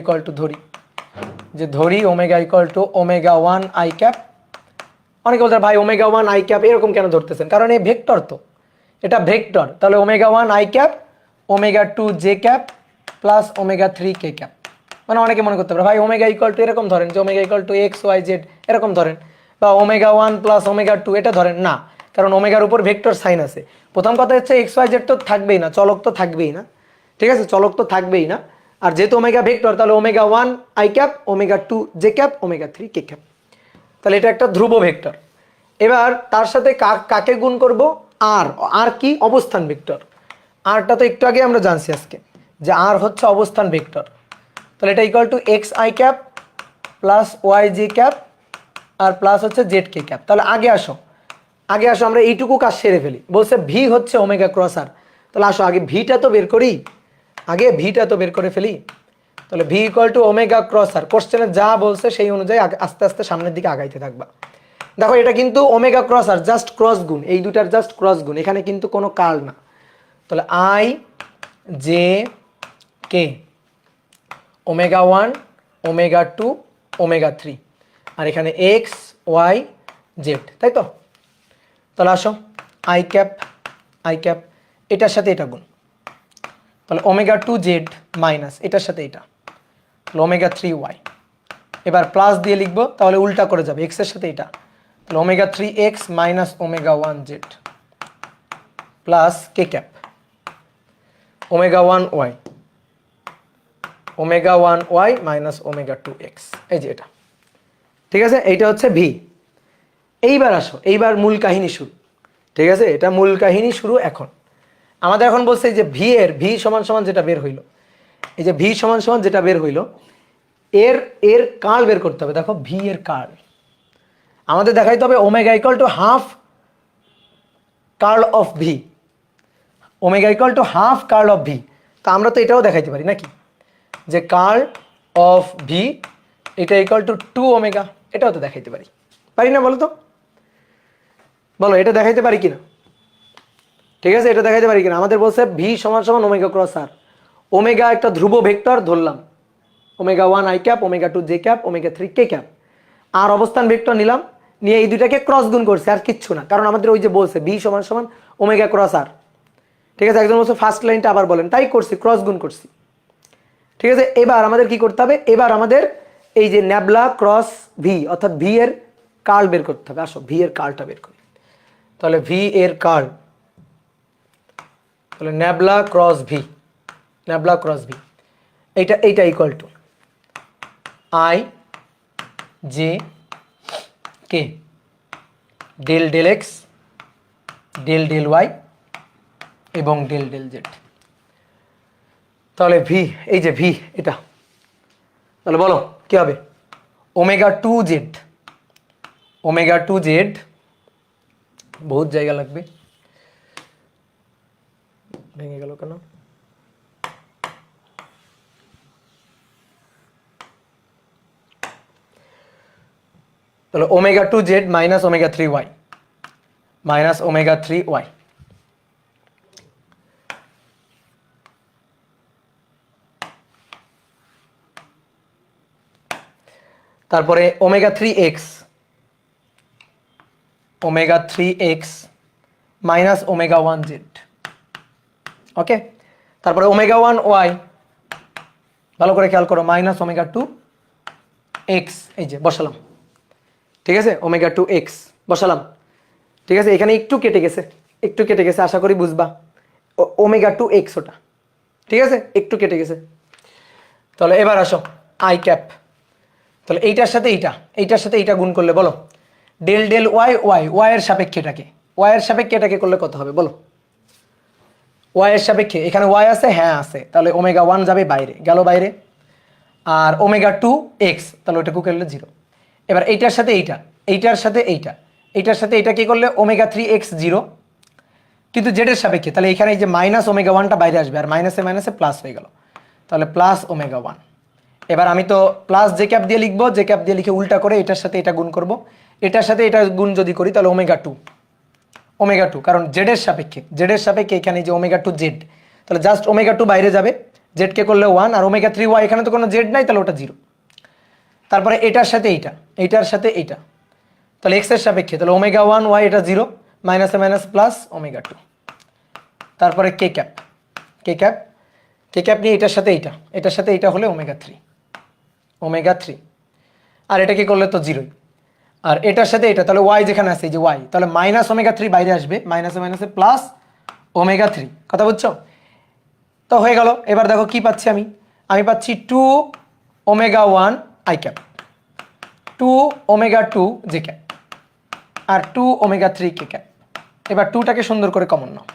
ধরি ওমেগা ওমেগা 1 আই ক্যাপ। অনেকে বলতে ভাই ওমেগা 1 আই ক্যাপ এরকম কেন ধরতেছেন? কারণ এই ভেক্টর, তো এটা ভেক্টর, তাহলে omega 1 I cap omega 2 J cap plus omega 3 K cap. মানে অনেকে মনে করতে পারে ভাই ওমেগা ইকুয়াল টু এরকম ধরেন যে omega equal to X Y Z এরকম ধরেন, বা ওমেগা 1 প্লাস ওমেগা 2 এটা ধরেন না, কারণ ওমেগার উপর ভেক্টর সাইন আছে। প্রথম কথা হচ্ছে এক্স ওয়াই জেড তো থাকবেই না, চলক তো থাকবেই না, ঠিক আছে, চলক তো থাকবেই না। আর যেহেতু ওমেগা ভেক্টর তাহলে omega 1 I cap, omega 2 J cap, omega 3 K cap, তাহলে এটা একটা ধ্রুব ভেক্টর। এবার তার সাথে কাকে গুণ করব? আর, আর কি? অবস্থান ভেক্টর। আরটা তো একটু আগে আমরা জানছি আজকে যে আর হচ্ছে অবস্থান ভেক্টর। তাহলে এটা equal to X I cap plus Y J cap আর প্লাস হচ্ছে জেড কে ক্যাপ। তাহলে আগে আসো আমরা এইটুকু কাজ সেরে ফেলি। বলছে ভি হচ্ছে ওমেগা ক্রস আর, তাহলে আসো আগে ভিটা তো বের করি, আগে ভিটা তো বের করে ফেলি। তাহলে V equal to omega cross R, কোশ্চেনে যা বলছে সেই অনুযায়ী আস্তে আস্তে সামনের দিকে আগাইতে থাকবা। দেখো এটা কিন্তু ওমেগা ক্রস আর, জাস্ট ক্রস গুণ, এই দুটার জাস্ট ক্রস গুণ, এখানে কিন্তু কোনো কার্ল না। তাহলে I J K omega 1 omega 2 omega 3 আর এখানে এক্স ওয়াই জেড, তাই তো? তাহলে আসো আই ক্যাপ এটার সাথে এটা গুণ, তাহলে ওমেগা 2 জেড মাইনাস এটার সাথে এটা, তাহলে ওমেগা 3 ওয়াই। এবার প্লাস দিয়ে লিখবো, তাহলে উল্টা করে যাবে, এক্স এর সাথে এটা, তাহলে omega 3 X minus omega 1 Z plus K cap omega 1 Y, omega 1 Y minus omega 2 X, এই যে এটা, ঠিক আছে? এইটা হচ্ছে ভি। এইবার আসো, এইবার মূল কাহিনী শুরু, ঠিক আছে? এটা মূল কাহিনী শুরু। এখন আমাদের এখন বলছে যে ভি এর ভি সমান সমান যেটা বের হইলো, এই যে ভি সমান সমান যেটা বের হইলো এর কার্ল বের করতে হবে। দেখো ভি এর কার্ল আমাদের দেখাইতে হবে omega equal to half curl of V, omega equal to half curl of V. তা আমরা তো এটাও দেখাইতে পারি নাকি, যে কার্ল অফ ভি এটা ইকুয়াল টু 2 ওমেগা, এটাও তো দেখাইতে পারি, পারি না বলো তো? বলো এটা দেখাইতে পারি কিনা? ঠিক আছে, এটা দেখাইতে পারি কিনা? আমাদের বলছে ভি সমান সমান ওমেগা ক্রস আর, ওমেগা একটা ধ্রুব ভেক্টর ধরলাম, omega 1 I cap, omega 2 J cap, omega 3 K cap, আর অবস্থান ভেক্টর নিলাম, নিয়ে এই দুইটাকে ক্রস গুণ করছে, আর কিচ্ছু না, কারণ আমাদের ওই যে বলছে ভি সমান সমান ওমেগা ক্রস আর, ঠিক আছে? একজন বলছে ফার্স্ট লাইনটা আবার বলেন, তাই করছি, ক্রস গুণ করছি, ঠিক আছে? এবার আমাদের কি করতে হবে? এবার আমাদের এই যে ন্যাবলা ক্রস ভি অর্থাৎ ভি এর কার্ল বের করতে হবে। আসো ভি এর কার্লটা বের করি, তাহলে ভি এর কার্ল, তাহলে nabla cross V, nabla cross V এইটা equal to I J K del del X del del Y এবং ডেল ডেল জেড। তাহলে ভি, এই যে ভি এটা, তাহলে বলো কি হবে? ওমেগা 2 জেড, ওমেগা 2 জেড, বহুত জায়গা লাগবে, ভেঙে গেল কেন? তাহলে omega 2 Z minus omega 3 Y, minus omega 3 Y, তারপরে omega 3 X, omega 3 X minus omega 1 Z, okay? তারপরে ওমেগা 1 ওয়াই, ভালো করে খেয়াল করো, মাইনাস ওমেগা 2 এক্স, এই যে বসালাম, ঠিক আছে? ওমেগা 2 এক্স বসালাম, ঠিক আছে? এখানে একটু কেটে গেছে, একটু কেটে গেছে, আশা করি বুঝবা, ওমেগা 2 এক্স ওটা, ঠিক আছে? একটু কেটে গেছে। তাহলে এবার আসো আই ক্যাপ, তাহলে এইটার সাথে এইটার সাথে এইটা গুণ করলে বলো del del Y Y, Y এর সাপেক্ষে এটাকে, ওয়াই এর সাপেক্ষে এটাকে করলে কত হবে বলো? ওয়াই এর সাপেক্ষে এখানে ওয়াই আছে, হ্যাঁ আছে, তাহলে ওমেগা 1 যাবে বাইরে, গেল বাইরে, আর ওমেগা 2 এক্স, তাহলে ওইটা করলে 0। এবার এইটার সাথে এইটার সাথে এইটার সাথে এটা কি করলে ওমেগা 3 এক্স 0, কিন্তু জেডের সাপেক্ষে, তাহলে এখানে এই যে মাইনাস ওমেগা 1টা বাইরে আসবে, আর মাইনাসে মাইনাসে প্লাস হয়ে গেল, তাহলে প্লাস ওমেগা 1। এবার আমি তো প্লাস জে ক্যাপ দিয়ে লিখবো, জে ক্যাপ দিয়ে লিখে উল্টা করে এটার সাথে এটা গুণ করব, এটার সাথে এটা গুণ যদি করি তাহলে ওমেগা 2, কারণ জেডের সাপেক্ষে এখানে যে ওমেগা 2 জেড, তাহলে জাস্ট ওমেগা 2 বাইরে যাবে, জেডকে করলে 1, আর ওমেগা 3 ওয়াই, এখানে তো কোনো জেড নাই, তাহলে ওটা 0। তারপরে এটার সাথে এইটার সাথে এইটা, তাহলে এক্স এর সাপেক্ষে, তাহলে ওমেগা 1 ওয়াই এটা 0, মাইনাসে মাইনাস প্লাস ওমেগা 2, তারপরে কে কে ক্যাপ নিয়ে এটার সাথে এইটা হলে ওমেগা 3 আর এটা কি করলে তো জিরোই, আর এটার সাথে এটা তাহলে ওয়াই যেখানে আছে এই যে ওয়াই, তাহলে মাইনাস ওমেগা 3 বাইরে আসবে, মাইনাসে মাইনাসে প্লাস ওমেগা 3, কথা বুঝছো? তো হয়ে গেল। এবার দেখো কি পাচ্ছি আমি পাচ্ছি 2 omega 1 I cap, 2 omega 2 J cap আর 2 ওমেগা 3 কে ক্যাপ। এবার 2টাকে সুন্দর করে কমন নাও,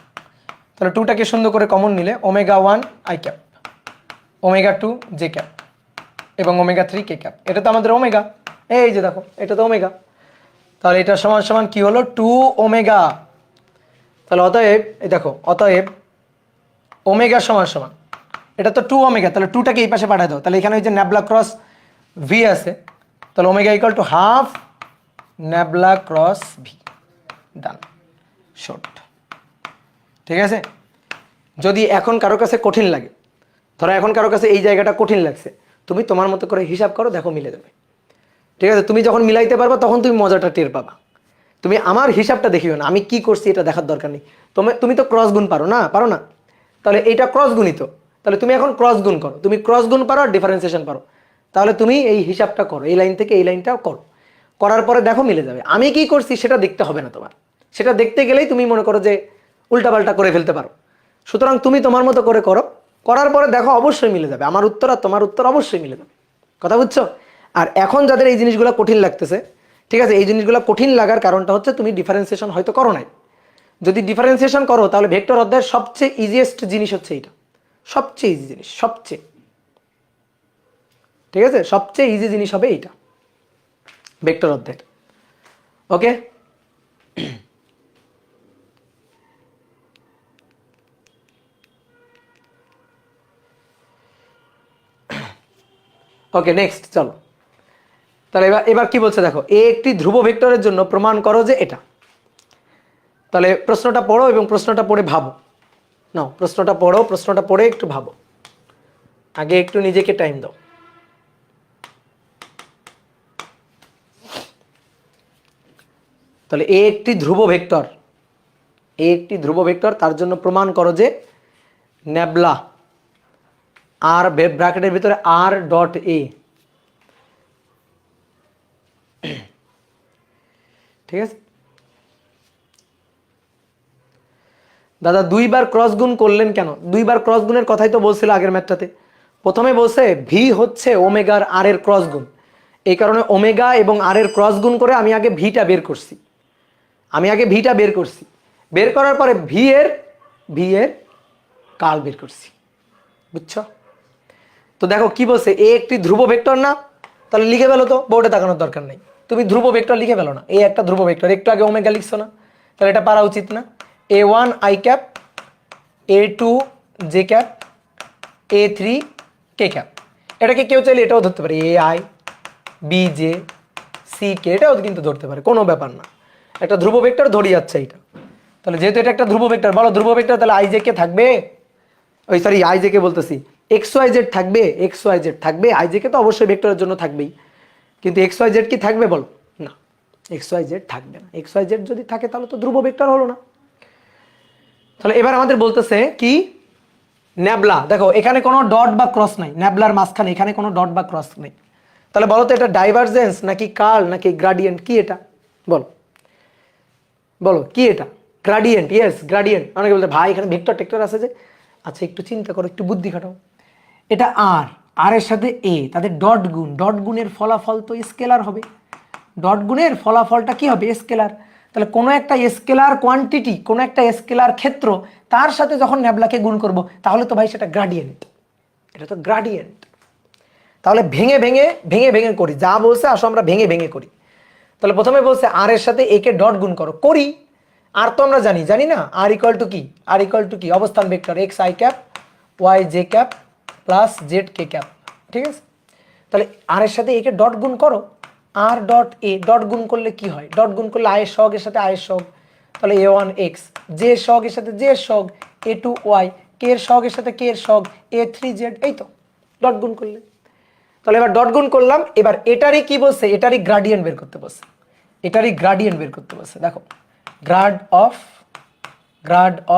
তাহলে 2টাকে সুন্দর করে কমন নিলে omega 1 I cap, omega 2 J cap এবং ওমেগা 3 কে ক্যাপ। এটা তো আমাদের ওমেগা, এই যে দেখো এটা তো ওমেগা, তাহলে এটা সমান সমান কি হলো 2 ওমেগা। তাহলে অতএব এই দেখো, অতএব ওমেগা সমান সমান এটা তো 2 ওমেগা, তাহলে 2টাকে এই পাশে পাঠিয়ে দাও, তাহলে এখানে ওই যে ন্যাবলা ক্রস ভি আছে, তাহলে omega equal to half nabla cross V, done, short. ঠিক আছে? যদি এখন কারো কাছে কঠিন লাগে, ধরো এখন কারো কাছে এই জায়গাটা কঠিন লাগছে, তুমি তোমার মতো করে হিসাব করো, দেখো মিলে যাবে। ঠিক আছে? তুমি যখন মিলাইতে পারবা তখন তুমি মজাটা টের পাবা। তুমি আমার হিসাবটা দেখিও না, আমি কি করছি এটা দেখার দরকার নেই। তুমি তো ক্রস গুণ পারো না? তাহলে এইটা ক্রস গুণিত, তাহলে তুমি এখন ক্রস গুণ করো, তুমি ক্রস গুণ পারো আর ডিফারেন্সিয়েশন পারো, তাহলে তুমি এই হিসাবটা করো, এই লাইন থেকে এই লাইনটাও করো, করার পরে দেখো মিলে যাবে। আমি কি করছি সেটা দেখতে হবে না তোমার, সেটা দেখতে গেলেই তুমি মনে করো যে উল্টাপাল্টা করে ফেলতে পারো। সুতরাং তুমি তোমার মতো করে করো, করার পরে দেখো অবশ্যই মিলে যাবে, আমার উত্তর আর তোমার উত্তর অবশ্যই মিলে যাবে, কথা বুঝছো? আর এখন যাদের এই জিনিসগুলো কঠিন লাগতেছে, ঠিক আছে, এই জিনিসগুলো কঠিন লাগার কারণটা হচ্ছে তুমি ডিফারেন্সিয়েশন হয়তো করো নাই। যদি ডিফারেন্সিয়েশন করো তাহলে ভেক্টর অধ্যায়ের সবচেয়ে ইজিয়েস্ট জিনিস হচ্ছে এইটা, সবচেয়ে ইজি জিনিস, সবচেয়ে, ঠিক আছে, সবচেয়ে ইজি জিনিস হবে এইটা ভেক্টর অধ্যায়ের। ওকে, ওকে নেক্সট চলো। তাহলে এবার কি বলছে দেখো, এ একটি ধ্রুব ভেক্টরের জন্য প্রমাণ করো যে এটা। তাহলে প্রশ্নটা পড়ো এবং প্রশ্নটা পড়ে ভাবো। নাও প্রশ্নটা পড়ো, প্রশ্নটা পড়ে একটু ভাবো, আগে একটু নিজেকে টাইম দাও। তাহলে এ একটি ধ্রুব ভেক্টর, তার জন্য প্রমাণ করো যে ন্যাবলা আর ব্র্যাকেটের ভিতরে আর ডট এ, ঠিক আছে? দাদা দুইবার ক্রস গুণ করলেন কেন? দুইবার ক্রস গুণের কথাই তো বলছিল আগের ম্যাথটাতে। প্রথমে বলছে ভি হচ্ছে ওমেগার আর এর ক্রস গুণ, এই কারণে ওমেগা এবং আর এর ক্রস গুণ করে আমি আগে ভিটা বের করছি, বের করার পরে ভি এর কার্ল বের করছি, বুঝছো? তো দেখো কি বলছে, এ একটি ধ্রুব ভেক্টর না, তাহলে লিখে ফেলো তো, বোর্ডে তাকানোর দরকার নেই, তুমি ধ্রুব ভেক্টর লিখে ফেলো না। এই একটা ধ্রুব ভেক্টর, একটু আগে ওমেগা লিখছো না, তাহলে এটা পারা উচিত না? A1 I cap, A2 J cap, A3 K cap. এটাকে কেউ চাইলে এটাও ধরতে পারে, AI B J C K, এটাও কিন্তু ধরতে পারে, কোনো ব্যাপার না। একটা ধ্রুব ভেক্টর ধরি যাচ্ছে এটা। তাহলে যেহেতু এটা একটা ধ্রুব ভেক্টর, বলো ধ্রুব ভেক্টর তাহলে আই জে কে থাকবে, ওই সরি আই জে কে বলতেছি, এক্স ওয়াই জেড থাকবে, আই জে কে তো অবশ্যই ভেক্টরের জন্য থাকবেই, কিন্তু এক্স ওয়াই জেড কি থাকবে বলো? না, এক্স ওয়াই জেড থাকবে না। এক্স ওয়াই জেড যদি থাকে তাহলে তো ধ্রুব ভেক্টর হলো না। তাহলে এবার আমাদের বলতেছে কি, ন্যাবলা, দেখো এখানে কোনো ডট বা ক্রস নাই, ন্যাবলার মাঝখানে এখানে কোনো ডট বা ক্রস নেই। তাহলে বলো তো এটা ডাইভারজেন্স নাকি কার্ল নাকি গ্রাডিয়েন্ট, কি এটা বলো কি এটা? Gradient, yes gradient. অনেকে বলতে ভাই এখানে ভেক্টর টেক্টর আছে যে, আচ্ছা একটু চিন্তা করো, একটু বুদ্ধি খাটাও। এটা আর এর সাথে এ, তাদের ডট গুণের ফলাফল তো স্কেলার হবে, ডট গুণের ফলাফলটা কি হবে? স্কেলার। তাহলে কোনো একটা স্কেলার কোয়ান্টিটি, কোনো একটা স্কেলার ক্ষেত্র, তার সাথে যখন ন্যাবলাকে গুণ করব তাহলে তো ভাই সেটা গ্রাডিয়েন্ট, এটা তো গ্রাডিয়েন্ট। তাহলে ভেঙে ভেঙে করি, যা বলছে আসো আমরা ভেঙে ভেঙে করি। তাহলে প্রথমে বলছে আর এর সাথে এ কে ডট গুণ করো, করি। আর তো আমরা জানি না আর ইকুয়াল টু কি, অবস্থান vector X I cap Y J cap plus Z K cap, ঠিক আছে? তাহলে আর এর সাথে এ কে ডট গুণ করো, আর ডট এ, ডট গুণ করলে কি হয়? ডট গুণ করলে আয়ের সহগের সাথে আয়ের সহগ, তাহলে A1 এক্স, জে এর সহগের সাথে জে এর সহগ, A2 ওয়াই, কে এর সহগের সাথে কে এর সহগ, A3 জেড, এই তো ডট গুণ করলে। তাহলে এবার ডট গুণ করলাম, এবার এটারই কি বলছে, এটারই গ্রাডিয়েন্ট বের করতে বলছে, দেখো গ্রাড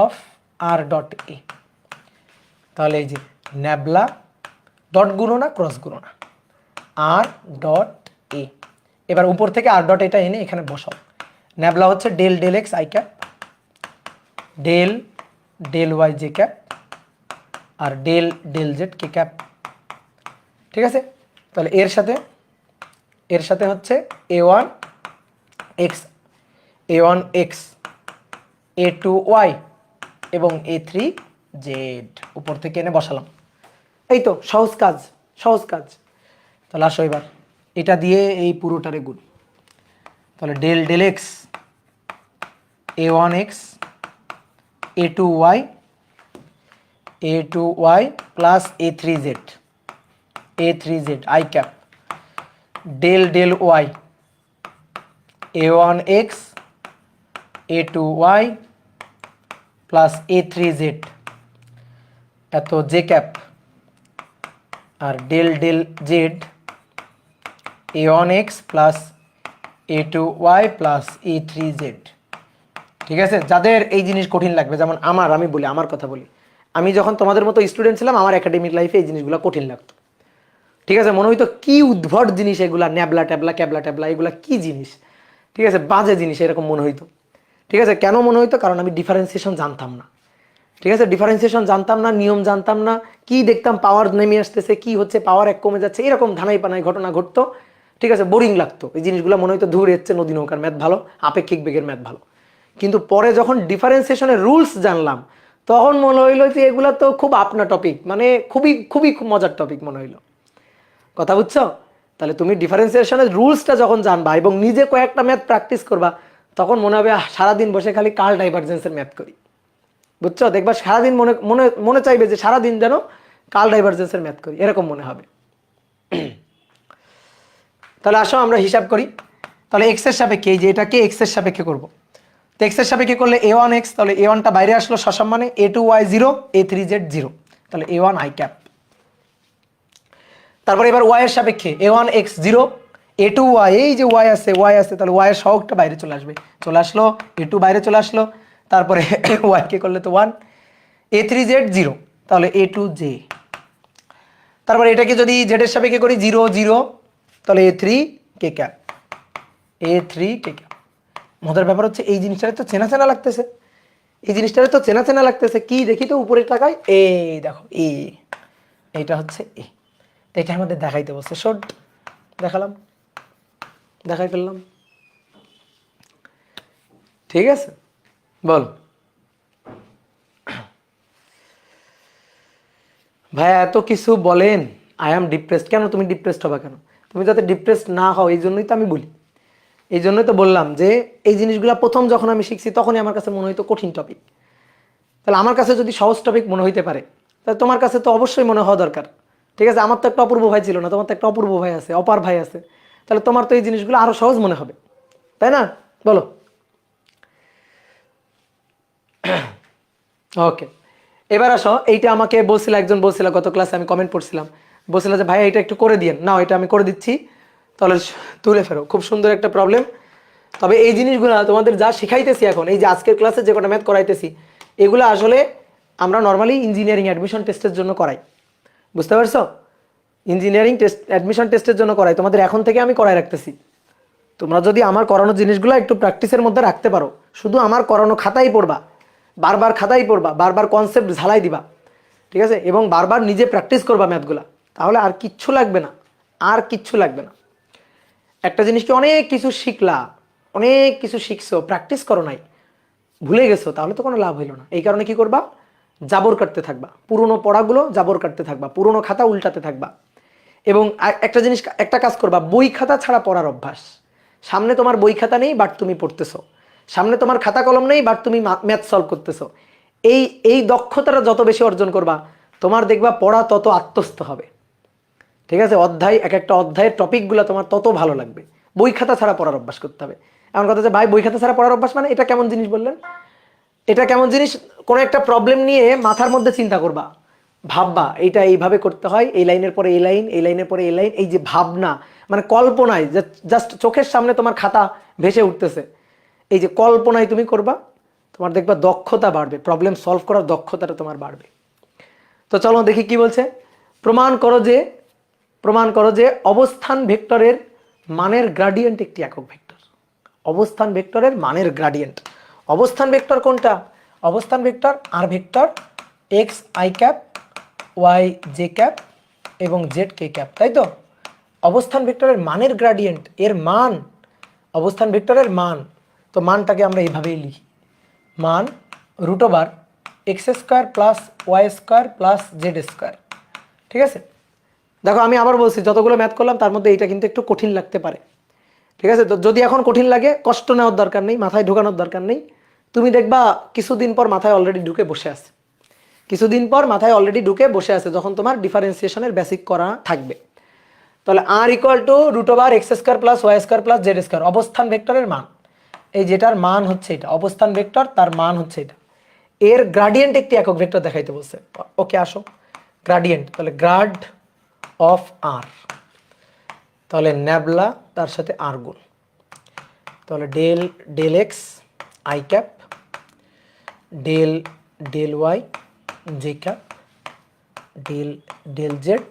অফ আর ডট এ, তাহলে এই যে ন্যাবলা ডট গুণো না ক্রস গুণো না, আর ডট এ। এবার উপর থেকে আর ডট এটা এনে এখানে বসাও। ন্যাবলা হচ্ছে del del X I cap, del del Y J cap, আর del del Z K cap. ঠিক আছে, তাহলে এর সাথে হচ্ছে a1 x, a1 x, a2 y এবং a3 z উপর থেকে এনে বসালাম। এই তো সহজ কাজ। তাহলে আসো এবার এটা দিয়ে এই পুরোটারে গুণ। তাহলে del del X, a1 x, a2 y plus a3 z i cap, del del Y, a1 x, a2 y plus a3 z এত জে ক্যাপ, আর del del Z, a1 x plus a2 y plus a3 z। ঠিক আছে, যাদের এই জিনিস কঠিন লাগবে, যেমন আমার কথা বলি, আমি যখন তোমাদের মতো স্টুডেন্ট ছিলাম আমার একাডেমিক লাইফে এই জিনিসগুলো কঠিন লাগতো। ঠিক আছে, মনে হইতো কি উদ্ভট জিনিস এগুলা, ন্যাবলা ট্যাবলা ক্যাবলা ট্যাবলা এগুলা কি জিনিস। ঠিক আছে, বাজে জিনিস এরকম মনে হইতো। ঠিক আছে, কেন মনে হইতো? কারণ আমি ডিফারেন্সিয়েশন জানতাম না। ঠিক আছে, ডিফারেন্সিয়েশন জানতাম না, নিয়ম জানতাম না, কি দেখতাম পাওয়ার নেমে আসতেছে, কি হচ্ছে পাওয়ার এক কমে যাচ্ছে, এরকম ধানাই পানাই ঘটনা ঘটতো। ঠিক আছে, বোরিং লাগতো এই জিনিসগুলো, মনে হইতো দূরে হচ্ছে নদী নৌকার ম্যাথ ভালো, আপেক্ষিক বেগের ম্যাথ ভালো। কিন্তু পরে যখন ডিফারেন্সিয়েশনের রুলস জানলাম তখন মনে হইলো যে এগুলা তো খুব আপনা টপিক, মানে খুবই খুবই মজার টপিক মনে হইলো। কথা বুঝছো? তাহলে তুমি ডিফারেন্সিয়েশনের রুলসটা যখন জানবা এবং নিজে কয়েকটা ম্যাথ প্র্যাকটিস করবা তখন মনে হবে সারাদিন বসে খালি কার্ল ডাইভারজেন্সের ম্যাথ করি। বুঝছো? দেখবা সারাদিন মনে মনে মনে চাইবে যে সারাদিন যেন কার্ল ডাইভারজেন্সের ম্যাথ করি, এরকম মনে হবে। তাহলে আসো আমরা হিসাব করি। তাহলে এক্স এর সাপেক্ষে, এই যে এটাকে এক্স এর সাপেক্ষে করবো, তো এক্স এর সাপেক্ষে করলে a1 x, তাহলে a1টা বাইরে আসলো সসম্মানে, a2 y 0, a3 z 0, তাহলে a1 i ক্যাপ। তারপরে এবার y এর সাপেক্ষে a1 x 0, a2 y, এই যে y আছে তাহলে y এর সহগটা বাইরে চলে আসলো, a2 বাইরে চলে আসলো, তারপরে y কে করলে তো 1, a3 z 0, তাহলে a2 j। তারপরে এটাকে যদি z এর সাপেক্ষে করি 0 0, তাহলে a3 k cap, a3 k cap. মজার ব্যাপার হচ্ছে এই জিনিসটারে তো চেনা চেনা লাগতেছে, কি দেখি তো উপরের টাকায়, এই দেখো এইটা হচ্ছে এ, তো এটা আমাদের দেখাইতে বলছে, শর্ট দেখাই ফেললাম। ঠিক আছে, বল ভাইয়া এত কিছু বলেন, আই এম ডিপ্রেসড। কেন তুমি ডিপ্রেসড হবা কেন? তুমি যাতে ডিপ্রেসড না হও এই জন্যই তো আমি বলি, এই জন্যই তো বললাম যে এই জিনিসগুলো প্রথম যখন আমি শিখছি তখনই আমার কাছে মনে হইতো কঠিন টপিক। তাহলে আমার কাছে যদি সহজ টপিক মনে হইতে পারে তাহলে তোমার কাছে তো অবশ্যই মনে হওয়া দরকার। ঠিক আছে, আমার তো একটা অপূর্ব ভাই ছিল না, তোমার তো একটা অপূর্ব ভাই আছে, অপার ভাই আছে, তাহলে তোমার তো এই জিনিসগুলো আরো সহজ মনে হবে, তাই না? বলো। ওকে, এবার আসো, এইটা আমাকে একজন বলছিল গত ক্লাসে, আমি কমেন্ট পড়ছিলাম, বলছিল যে ভাই এটা একটু করে দিয়েন। না, এটা আমি করে দিচ্ছি, তাহলে তুলে ফেরো। খুব সুন্দর একটা প্রবলেম। তবে এই জিনিসগুলো তোমাদের যা শিখাইতেছি এখন, এই যে আজকের ক্লাসে যে কটা ম্যাথ করাইতেছি, এগুলো আসলে আমরা নর্মালি ইঞ্জিনিয়ারিং অ্যাডমিশন টেস্টের জন্য করাই, বুঝতে পারছো? ইঞ্জিনিয়ারিং অ্যাডমিশন টেস্টের জন্য করাই, তোমাদের এখন থেকে আমি করাই রাখতেছি। তোমরা যদি আমার করানো জিনিসগুলো একটু প্র্যাকটিসের মধ্যে রাখতে পারো, শুধু আমার করানো খাতাই পড়বা, বারবার কনসেপ্ট ঝালাই দিবা, ঠিক আছে, এবং বারবার নিজে প্র্যাকটিস করবা ম্যাথগুলা, তাহলে আর কিচ্ছু লাগবে না। একটা জিনিস কি অনেক কিছু শিখলা, অনেক কিছু শিখছো, প্র্যাকটিস করো নাই, ভুলে গেছো, তাহলে তো কোনো লাভ হইলো না। এই কারণে কি করবা? জাবর কাটতে থাকবা, পুরোনো পড়াগুলো জাবর কাটতে থাকবা, পুরোনো খাতা উল্টাতে থাকবা। এবং একটা কাজ করবা, বই খাতা ছাড়া পড়ার অভ্যাস। সামনে তোমার বই খাতা নেই বাট তুমি পড়তেছো, সামনে তোমার খাতা কলম নেই বাট তুমি ম্যাথ সলভ করতেছো। এই দক্ষতাটা যত বেশি অর্জন করবা, তোমার দেখবা পড়া তত আত্মস্থ হবে। ঠিক আছে, একটা অধ্যায়ের টপিকগুলো তোমার তত ভালো লাগবে। বই খাতা ছাড়া পড়ার অভ্যাস করতে হবে। এমন কথা যে ভাই বই খাতা ছাড়া পড়ার অভ্যাস মানে এটা কেমন জিনিস বললেন? এটা কেমন জিনিস? কোনো একটা প্রবলেম নিয়ে মাথার মধ্যে চিন্তা করবা, ভাববা এইটা এইভাবে করতে হয়, এই লাইনের পরে এই লাইন, এই লাইনের পরে এই লাইন, এই যে ভাবনা, মানে কল্পনায়, জাস্ট চোখের সামনে তোমার খাতা ভেসে উঠতেছে, এই যে কল্পনায় তুমি করবা, তোমার দেখবা দক্ষতা বাড়বে, প্রবলেম সলভ করার দক্ষতাটা তোমার বাড়বে। তো চলো দেখি কি বলছে। প্রমাণ করো যে অবস্থান ভেক্টরের মানের গ্রেডিয়েন্ট একটি একক ভেক্টর। অবস্থান ভেক্টরের মানের গ্রেডিয়েন্ট। অবস্থান ভেক্টর কোনটা? অবস্থান ভেক্টর আর vector X I cap, Y J cap এবং জেড কে ক্যাপ, তাই তো? অবস্থান ভেক্টরের মানের গ্রেডিয়েন্ট, এর মান, অবস্থান ভেক্টরের মান। তো মানটাকে আমরা এইভাবেই লিখি, মান √ওভার X square plus Y square plus Z square. ঠিক আছে, দেখো আমি আবার বলছি, যতগুলো ম্যাথ করলাম তার মধ্যে এইটা কিন্তু একটু কঠিন লাগতে পারে। ঠিক আছে, তো যদি এখন কঠিন লাগে কষ্ট নেওয়ার দরকার নেই, মাথায় ঢোকানোর দরকার নেই। তুমি দেখবা কিছুদিন পর মাথায় অলরেডি ঢুকে বসে আছে, কিছুদিন পর মাথায় অলরেডি ঢুকে বসে আছে যখন তোমার ডিফারেন্সিয়েশনের বেসিক করা থাকবে। তাহলে আর ইকুয়াল টু √ওভার X square plus Y square plus Z square, অবস্থান ভেক্টরের মান। এই যেটার মান হচ্ছে এটা, অবস্থান ভেক্টর, তার মান হচ্ছে এটা। এর গ্রেডিয়েন্ট একটি একক ভেক্টর দেখাইতে বলছে। ওকে আসো, গ্রেডিয়েন্ট, তাহলে গ্রাড অফ আর, তাহলে ন্যাবলা তার সাথে আর গুণ, তাহলে del X I cap, del Y J cap, del Z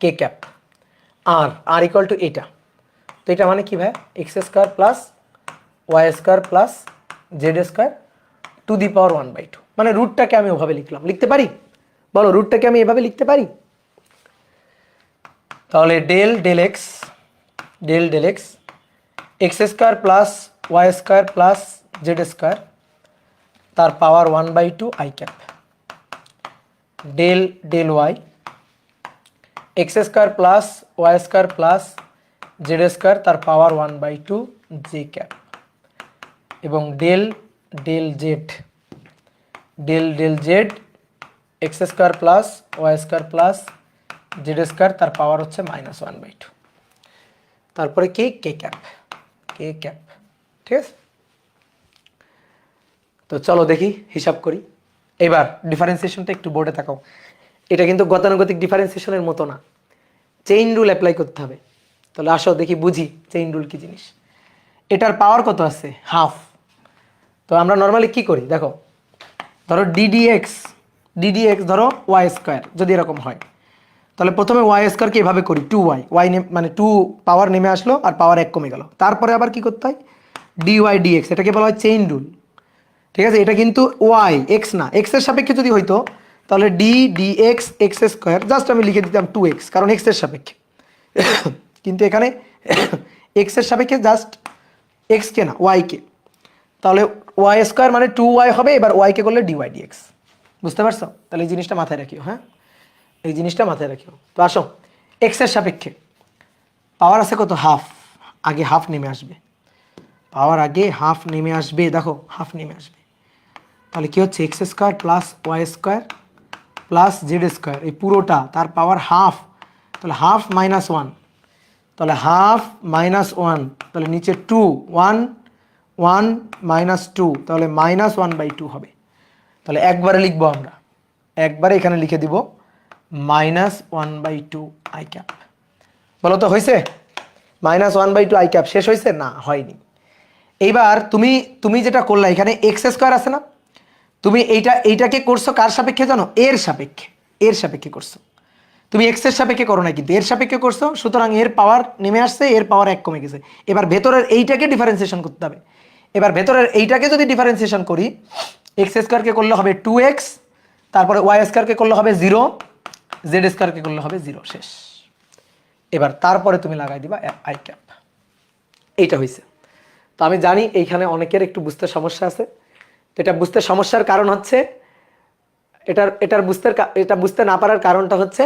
K cap, R equal to এটা। তো এটা মানে কি ভাই? X square plus Y square plus Z square to the power 1/2। মানে রুটটাকে আমি ওভাবে লিখলাম, লিখতে পারি? বলো, রুটটাকে আমি এভাবে লিখতে পারি? তাহলে del X X square plus Y square plus Z square তার power 1/2 I cap, del Y X square plus Y square plus Z square তার পাওয়ার 1/2 জে ক্যাপ, এবং del Z X square plus Y square plus Z square তার পাওয়ার হচ্ছে -1/2। তারপরে কে ক্যাপ। ঠিক আছে, তো চলো দেখি হিসাব করি। এবার ডিফারেন্সিয়েশনটা একটু বোর্ডে তাকাও। এটা কিন্তু গতানুগতিক ডিফারেন্সিয়েশনের মতো না, চেইন রুল অ্যাপ্লাই করতে হবে। তাহলে আসো দেখি বুঝি চেইন রুল কি জিনিস। এটার পাওয়ার কত আছে? হাফ। তো আমরা নর্মালি কি করি দেখো, ধরো ডিডিএক্স ধরো ওয়াই স্কোয়ার যদি এরকম হয়, তাহলে প্রথমে ওয়াই স্কোয়ারকে এভাবে করি 2y, মানে 2 পাওয়ার নেমে আসলো আর পাওয়ার 1 কমে গেল। তারপরে আবার কি করতে হয়? ডিওয়াই ডিএক্স, এটাকে বলা হয় চেইন রুল। ঠিক আছে, এটা কিন্তু ওয়াই এক্স না, এক্স এর সাপেক্ষে যদি হইতো তাহলে ডিএক্স এক্স স্কোয়ার, জাস্ট আমি লিখে দিতাম 2x, কারণ এক্স এর সাপেক্ষে। কিন্তু এখানে এক্স এর সাপেক্ষে জাস্ট এক্স কে না ওয়াই কে, তাহলে ওয়াই স্কোয়ার মানে 2y হবে। এবার ওয়াই কে করলে ডিওয়াই ডিএক্স। বুঝতে পারছো? তাহলে এই জিনিসটা মাথায় রাখিও। হ্যাঁ, এই জিনিসটা মাথায় রাখিও। তো আসো, এক্স এর সাপেক্ষে পাওয়ার আছে কত? হাফ। আগে হাফ নেমে আসবে, পাওয়ার আগে হাফ নেমে আসবে, দেখো হাফ নেমে আসবে। তাহলে কি হচ্ছে? X square plus Y square plus Z square, এই পুরোটা তার পাওয়ার হাফ। তাহলে হাফ -1, তাহলে হাফ -1, তাহলে নিচে 2, 1 -2, তাহলে -1/2 হবে। তাহলে একবারে লিখবো আমরা, একবারে এখানে লিখে দিব -1/2 আই ক্যাপ। বলো তো হয়েছে? -1/2 আই ক্যাপ শেষ হয়েছে? না, হয়নি। এইবার তুমি যেটা করলা, এখানে এক্স স্কোয়ার আছে না, তুমি এইটাকে করছো কার সাপেক্ষে জানো? এর সাপেক্ষে করছো। তুমি এক্স এর সাপেক্ষে করো না, কিন্তু এর সাপেক্ষে করছো, সুতরাং এর পাওয়ার নেমে আসছে, এর পাওয়ার 1 কমে গেছে। এবার ভেতরের এইটাকে ডিফারেন্সিয়েশন করতে হবে। এবার ভেতরের এইটাকে যদি ডিফারেন্সিয়েশন করি, এক্স স্কোয়ারকে করলে হবে 2x, তারপরে ওয়াই স্কোয়ারকে করলে হবে 0, জেড স্কোয়ারকে করলে হবে 0, শেষ। এবার তারপরে তুমি লাগাই দিবা আই ক্যাপ। এইটা হয়েছে। তো আমি জানি এইখানে অনেকের একটু বুঝতে সমস্যা আছে। তো এটা বুঝতে সমস্যার কারণ হচ্ছে, এটা বুঝতে না পারার কারণটা হচ্ছে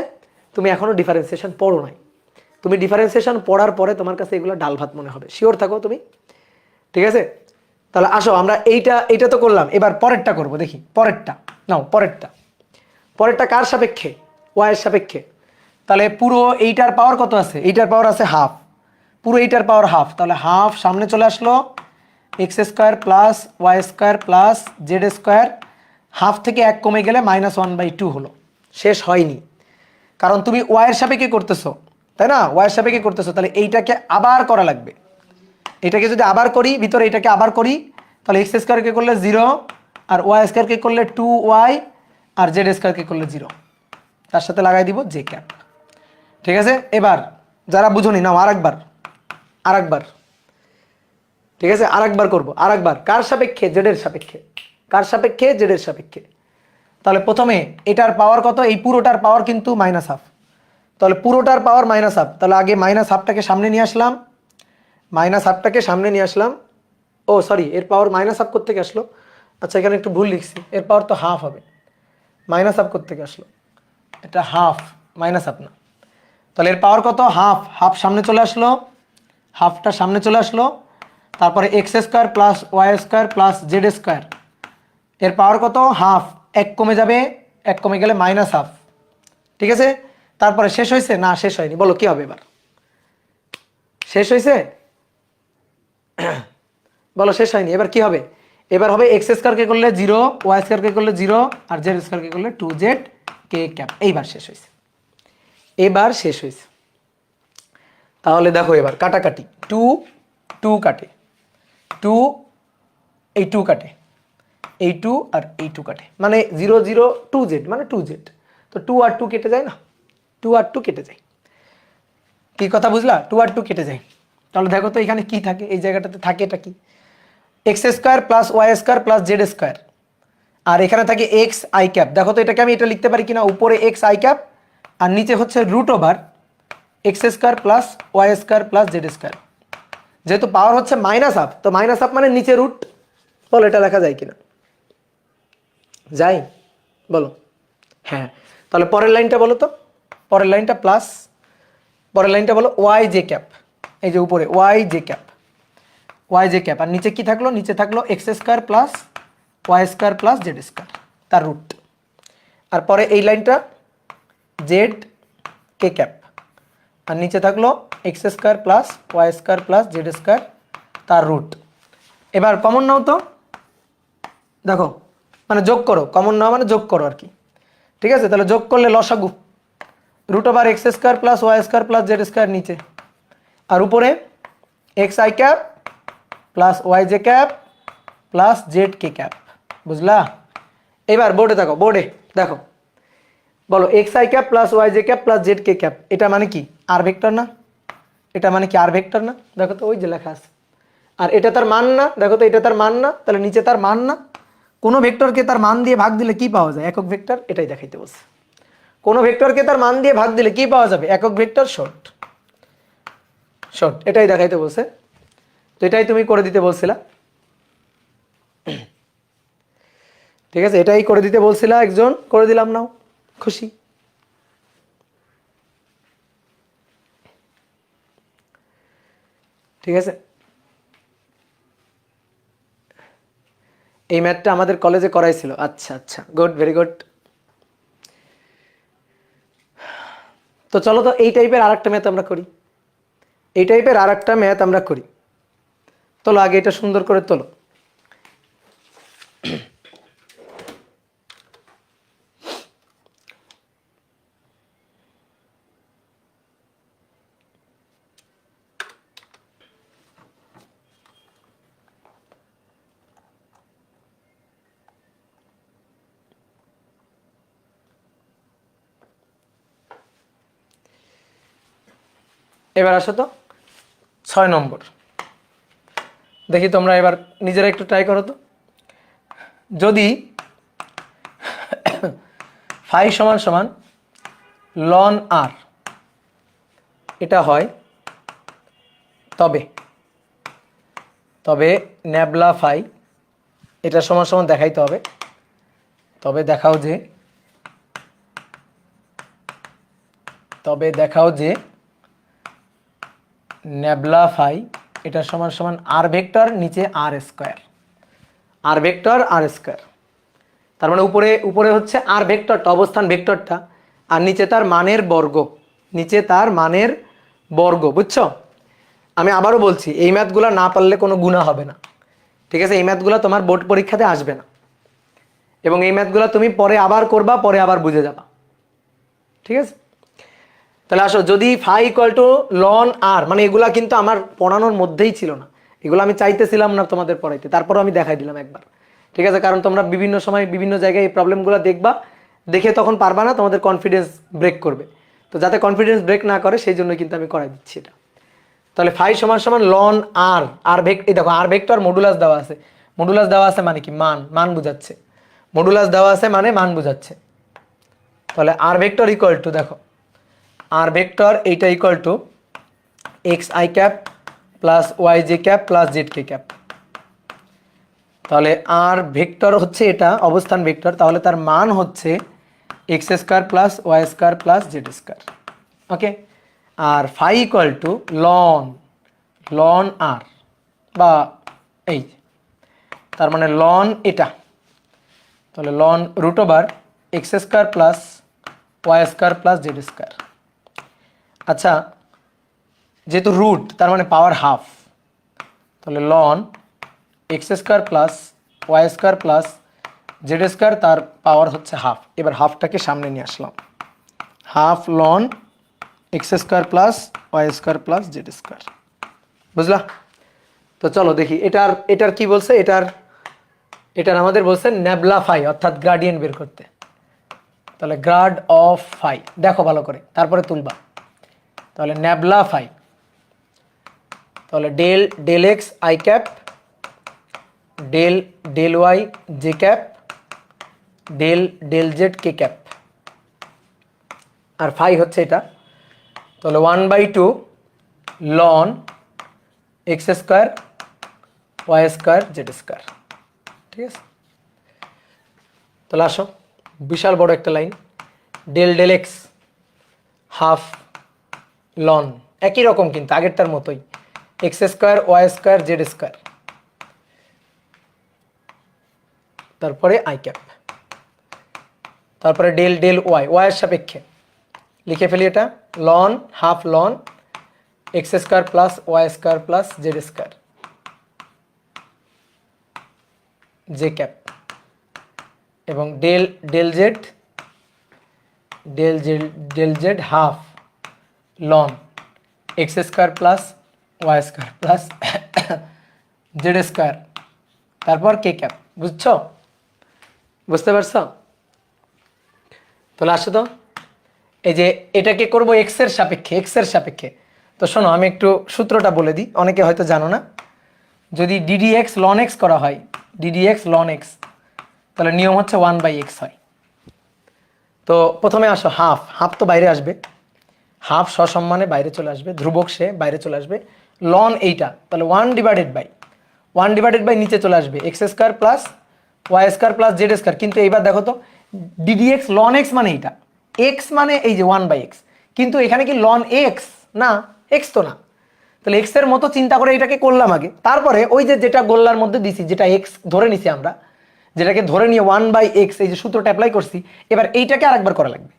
তুমি এখনো ডিফারেন্সিয়েশন পড়ো নাই। তুমি ডিফারেন্সিয়েশন পড়ার পরে তোমার কাছে এগুলো ডাল ভাত মনে হবে, শিওর থাকো তুমি। ঠিক আছে, তাহলে আসো আমরা এইটা তো করলাম, এবার পরেরটা করব। দেখি পরেরটা নাও, পরেরটা কার সাপেক্ষে? ওয়াই এর সাপেক্ষে। তাহলে পুরো এইটার পাওয়ার কত আছে? এইটার পাওয়ার আছে হাফ, পুরো এইটার পাওয়ার হাফ। তাহলে হাফ সামনে চলে আসলো, X square plus Y square plus Z square, half থেকে 1 কমে গেলে -1/2 হলো। শেষ হয়নি, কারণ তুমি ওয়াইয়ের সাপেক্ষে করতেছো, তাই না? ওয়াইয়ের সাপেক্ষে করতেছো, তাহলে এইটাকে আবার করা লাগবে। এটাকে যদি আবার করি, ভিতরে এটাকে আবার করি, তাহলে এক্স স্কোয়ারকে করলে 0 আর ওয়াই স্কোয়ারকে করলে 2y, আর জেড স্কোয়ারকে করলে 0, তার সাথে লাগাই দিব জে ক্যাপ। ঠিক আছে, এবার যারা বুঝোনি নাও আরেকবার, ঠিক আছে, আরেকবার করবো, আরেকবার কার সাপেক্ষে? জেডের সাপেক্ষে। কার সাপেক্ষে? জেডের সাপেক্ষে। তাহলে প্রথমে এটার পাওয়ার কত? এই পুরোটার পাওয়ার কিন্তু -1/2, তাহলে পুরোটার পাওয়ার -1/2, তাহলে আগে -1/2টাকে সামনে নিয়ে আসলাম, -1/2টাকে সামনে নিয়ে আসলাম। ও সরি, এর পাওয়ার -1/2 কোত্থেকে আসলো? আচ্ছা এখানে একটু ভুল লিখছি, এর পাওয়ার তো হাফ হবে, -1/2 কোত্থেকে আসলো? এটা হাফ, -1/2 না। তাহলে এর পাওয়ার কত? হাফ সামনে চলে আসলো, হাফটা সামনে চলে আসলো। তারপরে x² plus y² plus z², এর পাওয়ার কত? হাফ। এক কমে যাবে, এক কমে গেলে -1/2। ঠিক আছে, তারপরে শেষ হয়েছে? না শেষ হয়নি, বলো কি হবে এবার? শেষ হয়েছে? বলো শেষ হয়নি, এবার কি হবে? এবার হবে x² কে করলে 0, y² কে করলে 0, আর z² কে করলে 2z k ক্যাপ। এইবার শেষ হয়েছে, এবার শেষ হয়েছে। তাহলে দেখো এবার কাটাকাটি, 2 কাটে, 2 এই 2 কাটে, এই 2 আর এই 2 কাটে, মানে 0 0 2z মানে 2z। তো 2 আর 2 কেটে যায় না, 2 আর 2 কেটে যায়। কি কথা বুঝলা? 2 আর 2 কেটে যায়। তাহলে দেখো তো এখানে কি থাকে, এই জায়গাটাতে থাকে এটা কি? x² plus y² plus z², আর এখানে থাকে x i ক্যাপ। দেখো তো এটাকে আমি এটা লিখতে পারি কিনা, উপরে x i ক্যাপ আর নিচে হচ্ছে √x² plus y² plus z²। যেহেতু পাওয়ার হচ্ছে -1/2, তো -1/2 মানে নিচে রুট। বলো এটা লেখা যায় কিনা? যাই, বলো। হ্যাঁ, তাহলে পরের লাইনটা বলো তো, পরের লাইনটা প্লাস, পরের লাইনটা বলো ওয়াই জে ক্যাপ। এই যে উপরে Y J cap, Y J cap, আর নিচে কি থাকলো? নিচে থাকলো x² plus y² plus z² তার রুট। আর পরে এই লাইনটা জেড কে ক্যাপ, আর নিচে থাকলো x² plus y² plus z² তার রুট। এবার কমন নাও তো, দেখো মানে যোগ করো, কমন নাও মানে যোগ করো আর কি। ঠিক আছে, তাহলে যোগ করলে লসাগু √x² plus y² plus z² নিচে, আর উপরে x i cap plus y j cap plus z k cap. বুঝলা? এবার বোর্ডে দেখো, বোর্ডে দেখো, বলো x i cap plus y j cap plus z k cap, এটা মানে কি? আর ভেক্টর না? এটা মানে কি আর ভেক্টর না? দেখো তো ওই যে লেখা আছে। আর এটা তার মান না? দেখো তো এটা তার মান না, তাহলে নিচে তার মান না। কোনো ভেক্টরকে তার মান দিয়ে ভাগ দিলে কি পাওয়া যায়? একক ভেক্টর। এটাই দেখাইতে বলছে, কোনো ভেক্টরকে তার মান দিয়ে ভাগ দিলে কি পাওয়া যাবে? একক ভেক্টর শর্ট, শর্ট, এটাই দেখাইতে বলছে। তো এটাই তুমি করে দিতে বলছিলা, ঠিক আছে, এটাই করে দিতে বলছিলা একজন, করে দিলাম, নাও, খুশি? ঠিক আছে, এই ম্যাথটা আমাদের কলেজে করাইছিল। আচ্ছা আচ্ছা, গুড, ভেরি গুড। তো চলো তো এই টাইপের আরেকটা ম্যাথ আমরা করি, এই টাইপের আরেকটা ম্যাথ আমরা করি। তোলো আগে এটা সুন্দর করে তোলো। এবার আসো তো 6 নম্বর, দেখি তোমরা এবার নিজেরা একটু ট্রাই করো তো। যদি ফাই সমান সমান লন আর এটা হয়, তবে তবে ন্যাবলা ফাই এটা সমান সমান দেখাইতে হবে। তবে দেখাও যে, তবে দেখাও যে ন্যাবলা ফাই এটা সমান সমান আর ভেক্টর নিচে আর স্কোয়ার, আর ভেক্টর আর স্কোয়ার। তার মানে উপরে উপরে হচ্ছে আর ভেক্টরটা, অবস্থান ভেক্টরটা, আর নিচে তার মানের বর্গ, নিচে তার মানের বর্গ। বুঝছো? আমি আবারও বলছি, এই ম্যাথগুলো না পারলে কোনো গুণা হবে না। ঠিক আছে, এই ম্যাথগুলো তোমার বোর্ড পরীক্ষাতে আসবে না, এবং এই ম্যাথগুলো তুমি পরে আবার করবা, পরে আবার বুঝে যাবা। ঠিক আছে, তাহলে আসো, যদি ফাই ইকুয়াল টু লন আর, মানে এগুলা কিন্তু আমার পড়ানোর মধ্যেই ছিল না, এগুলো আমি চাইতেছিলাম না তোমাদের পড়াইতে, তারপরও আমি দেখাই দিলাম একবার। ঠিক আছে, কারণ তোমরা বিভিন্ন সময় বিভিন্ন জায়গায় এই প্রবলেমগুলো দেখবা দেখে তখন পারবা না, তোমাদের কনফিডেন্স ব্রেক করবে। তো যাতে কনফিডেন্স ব্রেক না করে সেই জন্য কিন্তু আমি করাই দিচ্ছি এটা। তাহলে ফাই সমান সমান লন আর আর এই দেখো আর ভেক্টর মডুলাস দেওয়া আছে। মডুলাস দেওয়া আছে মানে কি? মান বুঝাচ্ছে। মডুলাস দেওয়া আছে মানে মান বুঝাচ্ছে। তাহলে আর ভেক্টর ইকুয়াল টু, দেখো আর ভেক্টর এইটা equal to X I cap plus Y J cap plus Z K cap. তাহলে আর ভেক্টর হচ্ছে এটা অবস্থান ভেক্টর, তাহলে তার মান হচ্ছে X square plus Y square plus Z square. Okay, আর phi equal to ln R, বা এই তার মানে লন এটা, তাহলে ln root over X square plus Y square plus Z square. আচ্ছা, যেহেতু রুট তার মানে পাওয়ার হাফ, তাহলে ln X square plus Y square plus Z square, তার পাওয়ার হচ্ছে হাফ। এবার হাফটাকে সামনে নিয়ে আসলাম, half ln X square plus Y square plus Z square. বুঝলা? তো চলো দেখি এটার কি বলছে। এটার আমাদের বলছে নেবলা ফাই, অর্থাৎ গ্রাডিয়েন্ট বের করতে। তাহলে গ্রাড অফ ফাই দেখো ভালো করে, তারপরে তুলবা। তাহলে নেবলা ফাই, তাহলে del X I cap, del Y J cap, del Z K cap, আর ফাই হচ্ছে এটা। তাহলে 1/2 ln X square Y square Z square. ঠিক আছে, তাহলে আসো, বিশাল বড় একটা line, del X half ln, একই রকম কিন্তু আগেরটার মতোই, X square Y square Z square, তারপরে আই ক্যাপ, তারপরে ডেল ওয়াই এর সাপেক্ষে লিখে ফেলি এটা, ln half ln X square plus Y square plus Z square J cap, এবং del Z half ln X square plus Y square plus Z square, তারপর কে ক্যাপ। বুঝছো? বুঝতে পারছো? তাহলে আসো তো, এই যে এটাকে করব এক্স এর সাপেক্ষে। তো শোনো, আমি একটু সূত্রটা বলে দিই, অনেকে হয়তো জানো না। যদি ডিডি এক্স লন এক্স করা হয়, ডিডি এক্স লন এক্স, তাহলে নিয়ম হচ্ছে 1/x হয়। তো প্রথমে আসো, হাফ তো বাইরে আসবে, হাফ সসম্মানে বাইরে চলে আসবে, ধ্রুবক সে বাইরে চলে আসবে। লন এইটা, তাহলে 1/1 নিচে চলে আসবে, X square plus Y square plus Z square. কিন্তু এইবার দেখো তো, ডিডি এক্স লন এক্স মানে এইটা, এক্স মানে এই যে 1/x, কিন্তু এখানে কি লন এক্স না, এক্স তো না। তাহলে এক্স এর মতো চিন্তা করে এটাকে করলাম আগে, তারপরে ওই যেটা গোল্লার মধ্যে দিছি, যেটা এক্স ধরে নিছি আমরা, যেটাকে ধরে নিয়ে 1/x এই যে সূত্রটা অ্যাপ্লাই করছি, এবার এইটাকে আরেকবার করা লাগবে।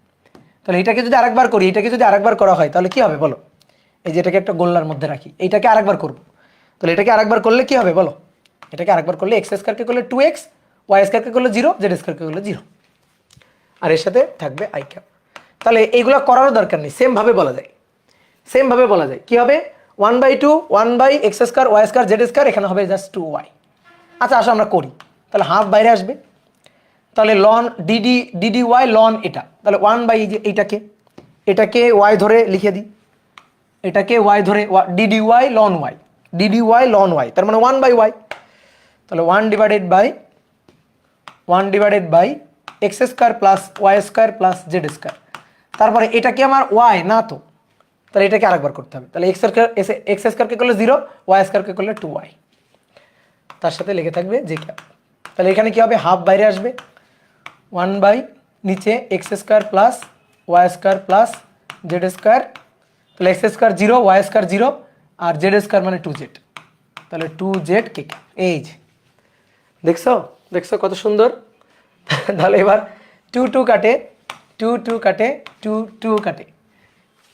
তাহলে এটাকে যদি আরেকবার করি, এটাকে যদি আরেকবার করা হয় তাহলে কি হবে বলো? এই যে এটাকে একটা গোল্লার মধ্যে রাখি, এইটাকে আরেকবার করব, তাহলে এটাকে আরেকবার করলে কি হবে বলো? এটাকে আরেকবার করলে এক্স স্কোয়ারকে করলে 2x, ওয়াই স্কোয়ারকে করলে 0, জেড স্কোয়ারকে করলে 0, আর এর সাথে থাকবে আই ক্যাপ। তাহলে এইগুলো করারও দরকার নেই, সেম ভাবে বলা যায় কি হবে? 1/2 1/x square Y square Z square, এখানে হবে জাস্ট 2y। আচ্ছা আসো আমরা করি, তাহলে হাফ বাইরে আসবে, তাহলে লন ডিডি ওয়াই লন এটা, তাহলে 1/এটাকে ওয়াই ধরে লিখে দিই, এটাকে ওয়াই ধরে ডিডি ওয়াই লন ওয়াই, তার মানে 1/y। তাহলে 1/1 X square plus Y square plus Z square, তারপরে এটা কি আমার ওয়াই না, তো তাহলে এটাকে আরেকবার করতে হবে। তাহলে এক্স স্কোয়ারকে করলে 0, ওয়াই স্কোয়ারকে করলে 2y, তার সাথে লেগে থাকবে জে ক্যাপ। তাহলে এখানে কি হবে? হাফ বাইরে আসবে, 1/ নিচে X square plus Y square plus Z square, তাহলে এক্স স্কোয়ার 0, ওয়াই স্কোয়ার 0, আর জেড স্কোয়ার মানে 2z, তাহলে 2z কে ক্যাপ। এই যে দেখছো কত সুন্দর। তাহলে এবার 2 কাটে, 2 কাটে, 2 কাটে,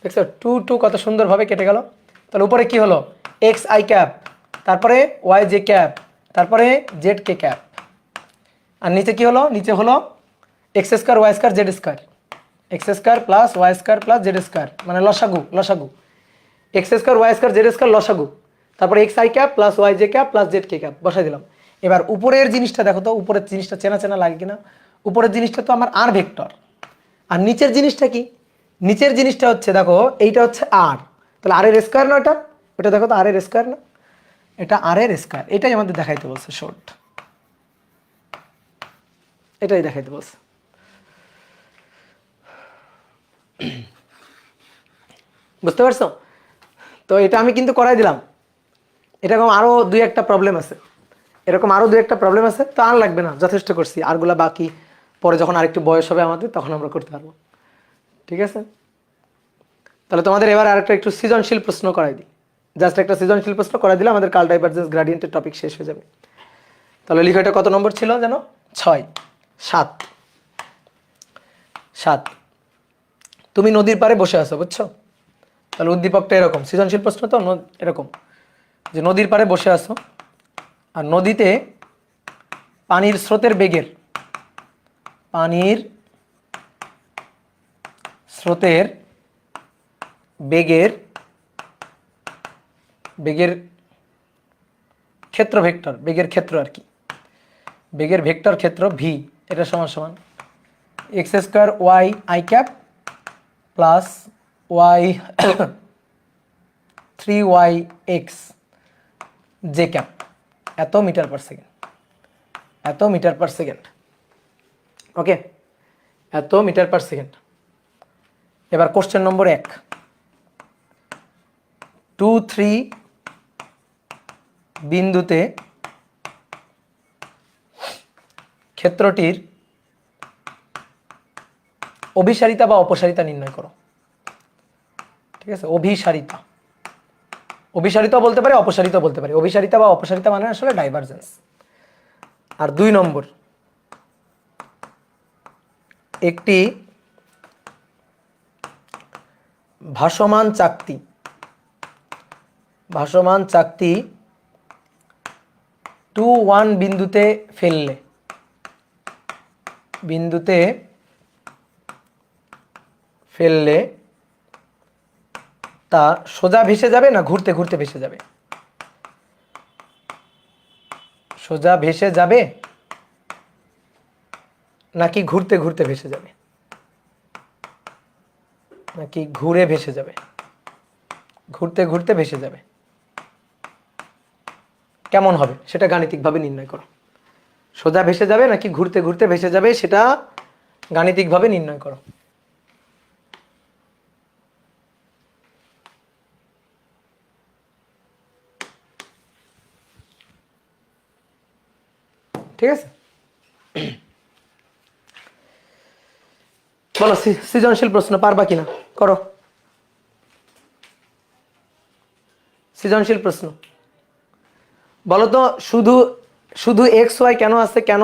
দেখছো 2 কত সুন্দরভাবে কেটে গেল। তাহলে উপরে কি হলো? এক্স আই ক্যাপ, তারপরে ওয়াই জে ক্যাপ, তারপরে জেড কে ক্যাপ, আর নিচে কি হলো? নিচে হলো X square Y square Z square, X square plus Y square plus Z square, মানে লসাগু, X square Y square Z square লসাগু, তারপরে X I cap plus Y J cap plus Z K cap বসাই দিলাম। এবার উপরের জিনিসটা দেখো তো, উপরের জিনিসটা চেনা লাগে কিনা? উপরের জিনিসটা তো আমার আর ভেক্টর, আর নিচের জিনিসটা কি, নিচের জিনিসটা হচ্ছে দেখো এইটা হচ্ছে আর, তাহলে আর এর স্কোয়ার না ওটা, ওটা দেখো তো আর এর স্কোয়ার না, এটা আর এর স্কোয়ার, এটাই আমাদের দেখাইতে বলছে শর্ট, এটাই দেখাইতে বলছে। বুঝতে পারছো? তো এটা আমি কিন্তু করাই দিলাম। এরকম আরও দুই একটা প্রবলেম আছে, এরকম আরও দুই একটা প্রবলেম আছে, তো আর লাগবে না, যথেষ্ট করছি, আরগুলা বাকি পরে যখন আরেকটু বয়স হবে আমাদের তখন আমরা করতে পারবো। ঠিক আছে, তাহলে তোমাদের এবার আরেকটা একটু সৃজনশীল প্রশ্ন করাই দিই, জাস্ট একটা সৃজনশীল প্রশ্ন করাই দিলে আমাদের কার্ল ডাইভারজেন্স গ্রেডিয়েন্টের টপিক শেষ হয়ে যাবে। তাহলে লিখো এটা কত নম্বর ছিল যেন, 6, 7, 7। তুমি নদীর পাড়ে বসে আছো, বুঝছো? তাহলে উদ্দীপকটা এরকম, সৃজনশীল প্রশ্ন তো এরকম যে নদীর পাড়ে বসে আছো আর নদীতে পানির স্রোতের বেগের, পানির স্রোতের বেগের, বেগের ক্ষেত্র ভেক্টর, বেগের ক্ষেত্র আর কি, বেগের ভেক্টর ক্ষেত্র ভি, এটা সমান সমান X square Y I cap plus Y 3y X J cap, এত মিটার পার সেকেন্ড, এত মিটার পার সেকেন্ড। ওকে, এত মিটার পার সেকেন্ড। এবার কোশ্চেন নম্বর 1, 2, 3 বিন্দুতে ক্ষেত্রটির অভিসারিতা বা অপসারিতা নির্ণয় করো। ঠিক আছে, অভিসারিতা, অভিসারিতা বলতে পারে, অপসারিতা বলতে পারে, অভিসারিতা বা অপসারিতা মানে আসলে ডাইভারজেন্স। আর 2 নম্বর, একটি ভাসমান চাকতি, ভাসমান চাকতি 2, 1 বিন্দুতে ফেললে, বিন্দুতে ফেললে তা সোজা ভেসে যাবে না ঘুরতে ঘুরতে ভেসে যাবে? সোজা ভেসে যাবে নাকি ঘুরতে ঘুরতে ভেসে যাবে, নাকি ঘুরে ভেসে যাবে, ঘুরতে ঘুরতে ভেসে যাবে? কেমন হবে সেটা গাণিতিকভাবে নির্ণয় করো। সোজা ভেসে যাবে নাকি ঘুরতে ঘুরতে ভেসে যাবে সেটা গাণিতিকভাবে নির্ণয় করো। ঠিক আছে, বলো সৃজনশীল প্রশ্ন পারবা কিনা, করো সৃজনশীল প্রশ্ন। বলো তো শুধু শুধু এক্স ওয়াই কেন আছে, কেন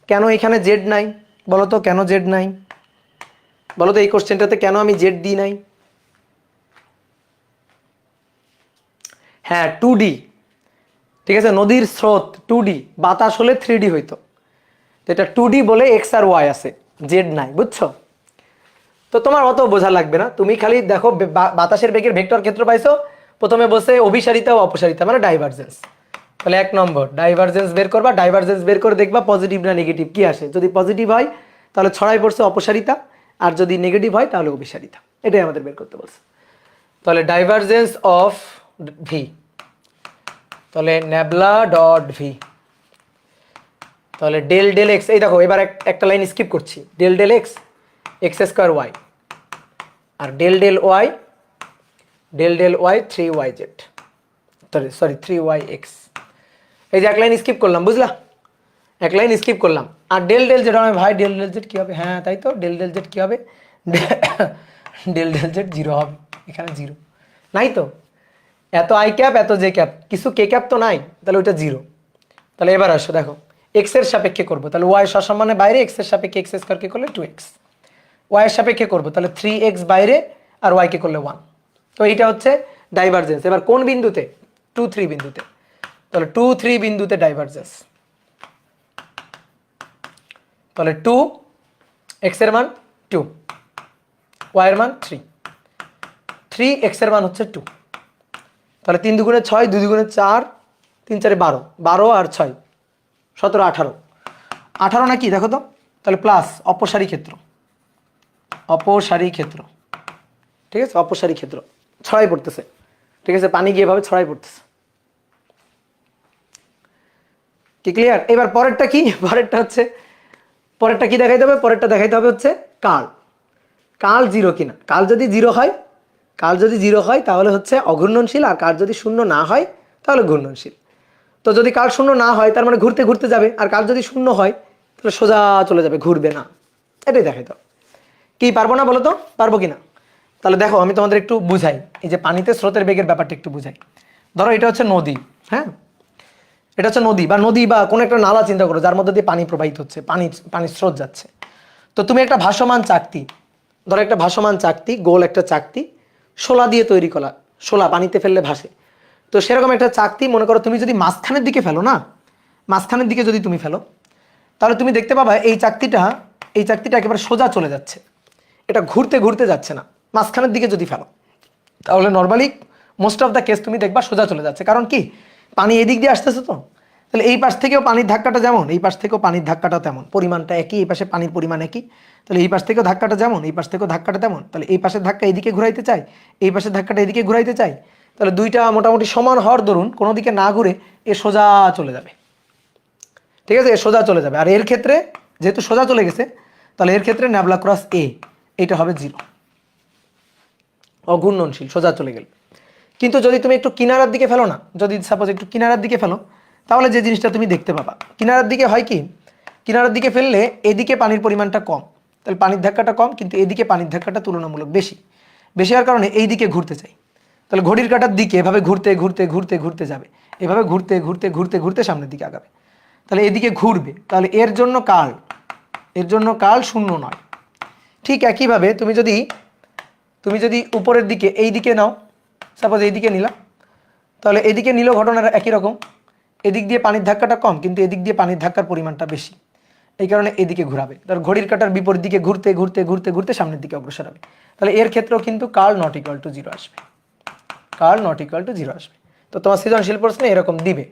কেন এখানে জেড নাই, বলো তো কেন জেড নাই, বলো তো এই কোশ্চেনটাতে কেন আমি জেড দিই নাই? হ্যাঁ 2D, ঠিক আছে, নদীর স্রোত 2D, বাতাস হলে 3D হইতো, তো এটা 2D বলে এক্স আর ওয়াই আছে, জেড নাই, বুঝছো? তো তোমার অত বোঝা লাগবে না, তুমি খালি দেখো বাতাসের বেগের ভেক্টর ক্ষেত্র পাইছো, প্রথমে বসে অভিসারিতা ও অপসারিতা মানে ডাইভারজেন্স, তাহলে 1 নম্বর ডাইভারজেন্স বের করবা, ডাইভারজেন্স বের করে দেখবা পজিটিভ না নেগেটিভ কি আসে, যদি পজিটিভ হয় তাহলে ছড়াই পড়ছে অপসারিতা, আর যদি নেগেটিভ হয় তাহলে অভিসারিতা, এটাই আমাদের বের করতে বলছে। তাহলে ডাইভারজেন্স অফ ভি, তাহলে ন্যাবলা ডট ভি, তাহলে ডেল ডেল এক্স, এই দেখো এবার একটা লাইন স্কিপ করছি, del del X X square Y, আর del del Y, del del Y 3y Z, sorry 3y X, এই যে এক লাইন স্কিপ করলাম, বুঝলা, এক লাইন স্কিপ করলাম। আর ডেল ডেল জেড হবে, ভাই ডেল ডেল জেড কী হবে, হ্যাঁ তাই তো, ডেল ডেল জেড কী হবে, ডেল ডেল জেড 0 হবে, এখানে 0 নাই তো, এত আই ক্যাপ এত জে ক্যাপ, কিছু কে ক্যাপ তো নাই, তাহলে ওইটা 0। তাহলে এবার আসো দেখো এক্স এর সাপেক্ষে করবো, তাহলে ওয়াই সসম্মানে বাইরে, এক্স এর সাপেক্ষে এক্স স্কোয়ারকে করলে 2x, ওয়াই এর সাপেক্ষে করবো তাহলে 3x বাইরে, আর ওয়াইকে করলে 1। তো এইটা হচ্ছে ডাইভারজেন্স। এবার কোন বিন্দুতে, 2, 3 বিন্দুতে, তাহলে 2, 3 বিন্দুতে ডাইভারজেন্স, তাহলে 2 এক্স এর মান 2, ওয়াই এর মান 3, 3 এক্স এর মান হচ্ছে 2, তাহলে 3 দুগুণে 6, 2 দুগুণে 4, 3 4 12, 12 আর 6 17, 18, 18 না কি দেখো তো, তাহলে প্লাস অপসারী ক্ষেত্র, অপসারী ক্ষেত্র, ঠিক আছে, অপসারী ক্ষেত্র ছড়াই পড়তেছে, ঠিক আছে, পানি গিয়ে এভাবে ছড়াই পড়তেছে। কি ক্লিয়ার? এবার পরেরটা কি? পরেরটা কি দেখাইতে হবে? পরেরটা দেখাইতে হবে হচ্ছে কাল। কাল জিরো কিনা। কাল যদি জিরো হয় তাহলে হচ্ছে অঘূর্ণনশীল, আর কাল যদি শূন্য না হয় তাহলে ঘূর্ণনশীল। তো যদি কাল শূন্য না হয় তার মানে ঘুরতে ঘুরতে যাবে, আর কাল যদি শূন্য হয় তাহলে সোজা চলে যাবে, ঘুরবে না। এটাই দেখাইতে হবে। কি পারবো না বলো তো? পারবো কিনা? তাহলে দেখো আমি তোমাদের একটু বুঝাই, এই যে পানিতে স্রোতের বেগের ব্যাপারটা একটু বুঝাই। ধরো এটা হচ্ছে নদী, হ্যাঁ, এটা হচ্ছে নদী বা কোনো একটা নালা চিন্তা করো যার মধ্যে দিয়ে পানি প্রবাহিত হচ্ছে, পানির স্রোত যাচ্ছে। তো তুমি একটা ভাসমান চাকতি, ধরো একটা ভাসমান চাকতি, গোল একটা চাকতি, শোলা দিয়ে তৈরি করা, শোলা পানিতে ফেললে ভাসে। তো সেরকম একটা চাকতি মনে করো তুমি যদি মাঝখানের দিকে ফেলো না, মাঝখানের দিকে যদি তুমি ফেলো, তাহলে তুমি দেখতে পাবা এই চাকতিটা একেবারে সোজা চলে যাচ্ছে, এটা ঘুরতে ঘুরতে যাচ্ছে না। মাঝখানের দিকে যদি ফেলো তাহলে normally most of the case তুমি দেখবা সোজা চলে যাচ্ছে। কারণ কি? পানি এদিক দিয়ে আসতেছে তো, তাহলে এই পাশ থেকেও পানির ধাক্কাটা যেমন, এই পাশ থেকেও পানির ধাক্কাটা তেমন, পরিমাণটা একই, এই পাশে পানির পরিমাণ একই, তাহলে এই পাশ থেকেও ধাক্কাটা যেমন, এই পাশ থেকেও ধাক্কাটা তেমন। তাহলে এই পাশের ধাক্কা এদিকে ঘুরাইতে চাই, এই পাশের ধাক্কাটা এদিকে ঘুরাইতে চাই, তাহলে দুইটা মোটামুটি সমান হওয়ার দরুন কোনো দিকে না ঘুরে এ সোজা চলে যাবে, ঠিক আছে, এ সোজা চলে যাবে। আর এর ক্ষেত্রে যেহেতু সোজা চলে গেছে, তাহলে এর ক্ষেত্রে ন্যাবলা ক্রস এ এটা হবে জিরো, অঘূর্ণনশীল, সোজা চলে গেল। কিন্তু যদি তুমি একটু কিনারার দিকে ফেলো না, যদি সাপোজ একটু কিনারার দিকে ফেলো, তাহলে যে জিনিসটা তুমি দেখতে পাবা, কিনারার দিকে হয় কি, কিনারার দিকে ফেললে এদিকে পানির পরিমাণটা কম, তাহলে পানির ধাক্কাটা কম, কিন্তু এদিকে পানির ধাক্কাটা তুলনামূলক বেশি। বেশি হওয়ার কারণে এই দিকে ঘুরতে চাই, তাহলে ঘড়ির কাঁটার দিকে এভাবে ঘুরতে ঘুরতে ঘুরতে ঘুরতে যাবে, এভাবে ঘুরতে ঘুরতে ঘুরতে ঘুরতে সামনের দিকে আগাবে, তাহলে এদিকে ঘুরবে। তাহলে এর জন্য কাল শূন্য নয়। ঠিক একইভাবে তুমি যদি উপরের দিকে এই দিকে নাও, সাপোজ এইদিকে নিলাম, তাহলে এদিকে নিলেও ঘটনাটা একই রকম, এদিক দিয়ে পানির ধাক্কাটা কম, কিন্তু এদিক দিয়ে পানির ধাক্কার পরিমাণটা বেশি, এই কারণে এদিকে ঘোরাবে। তার ঘড়ির কাঁটার বিপরীত দিকে ঘুরতে ঘুরতে ঘুরতে ঘুরতে সামনের দিকে অগ্রসর হবে। তাহলে এর ক্ষেত্রেও কিন্তু curl not equal to zero আসবে, curl not equal to zero আসবে। তো তোমার সৃজনশীল প্রশ্নে এরকম দিবে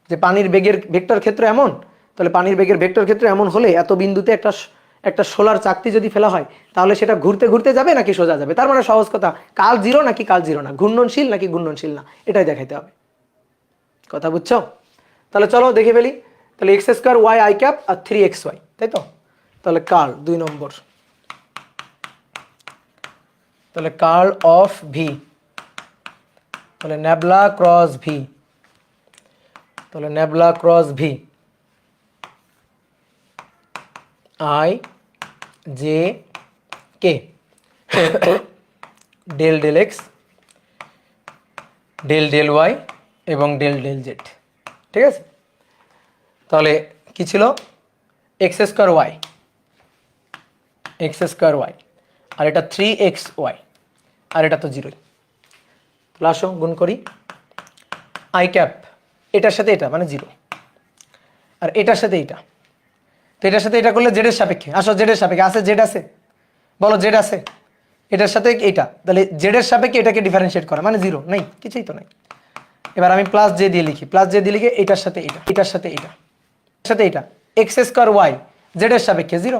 যে পানির বেগের ভেক্টর ক্ষেত্র এমন, তাহলে পানির বেগের ভেক্টর ক্ষেত্র এমন হলে এত বিন্দুতে একটা সোলার চাকতি যদি ফেলা হয় তাহলে সেটা ঘুরতে ঘুরতে যাবে নাকি সোজা যাবে। তার মানে সহজ কথা, কাল জিরো নাকি কাল জিরো না, ঘূর্ণনশীল নাকি ঘূর্ণনশীল না, এটাই দেখাইতে হবে। কথা বুঝছো? তাহলে চলো দেখে ফেলি। তাহলে X square Y I cap আর 3xy, তাই তো? তাহলে কার্ল 2 নম্বর, তাহলে কার্ল অফ ভি, তাহলে ন্যাবলা ক্রস ভি, তাহলে nabla cross V I J K del del X del del Y এবং ডেল ডেল জেড, ঠিক আছে? তাহলে কি ছিল? এক্স স্কোয়ার ওয়াই আর এটা 3xy, আর এটা তো জিরোই। তাহলে আসো গুণ করি, আই ক্যাপ এটার সাথে এটা মানে জিরো, আর এটার সাথে এটা, তো এটার সাথে এটা করলে জেডের সাপেক্ষে, আসো জেডের সাপেক্ষে আছে, জেড আছে, বলো জেড আছে, এটার সাথে এটা, তাহলে জেডের সাপেক্ষে এটাকে ডিফারেন্সিয়েট করা মানে জিরো, নেই, কিছুই তো নাই। এবার আমি প্লাস জে দিয়ে লিখি, প্লাস জে দিয়ে লিখে এটার সাথে এটা, এটার সাথে এটা, সাথে এটা, এক্স স্কোয়ার ওয়াই জেডের সাপেক্ষে জিরো,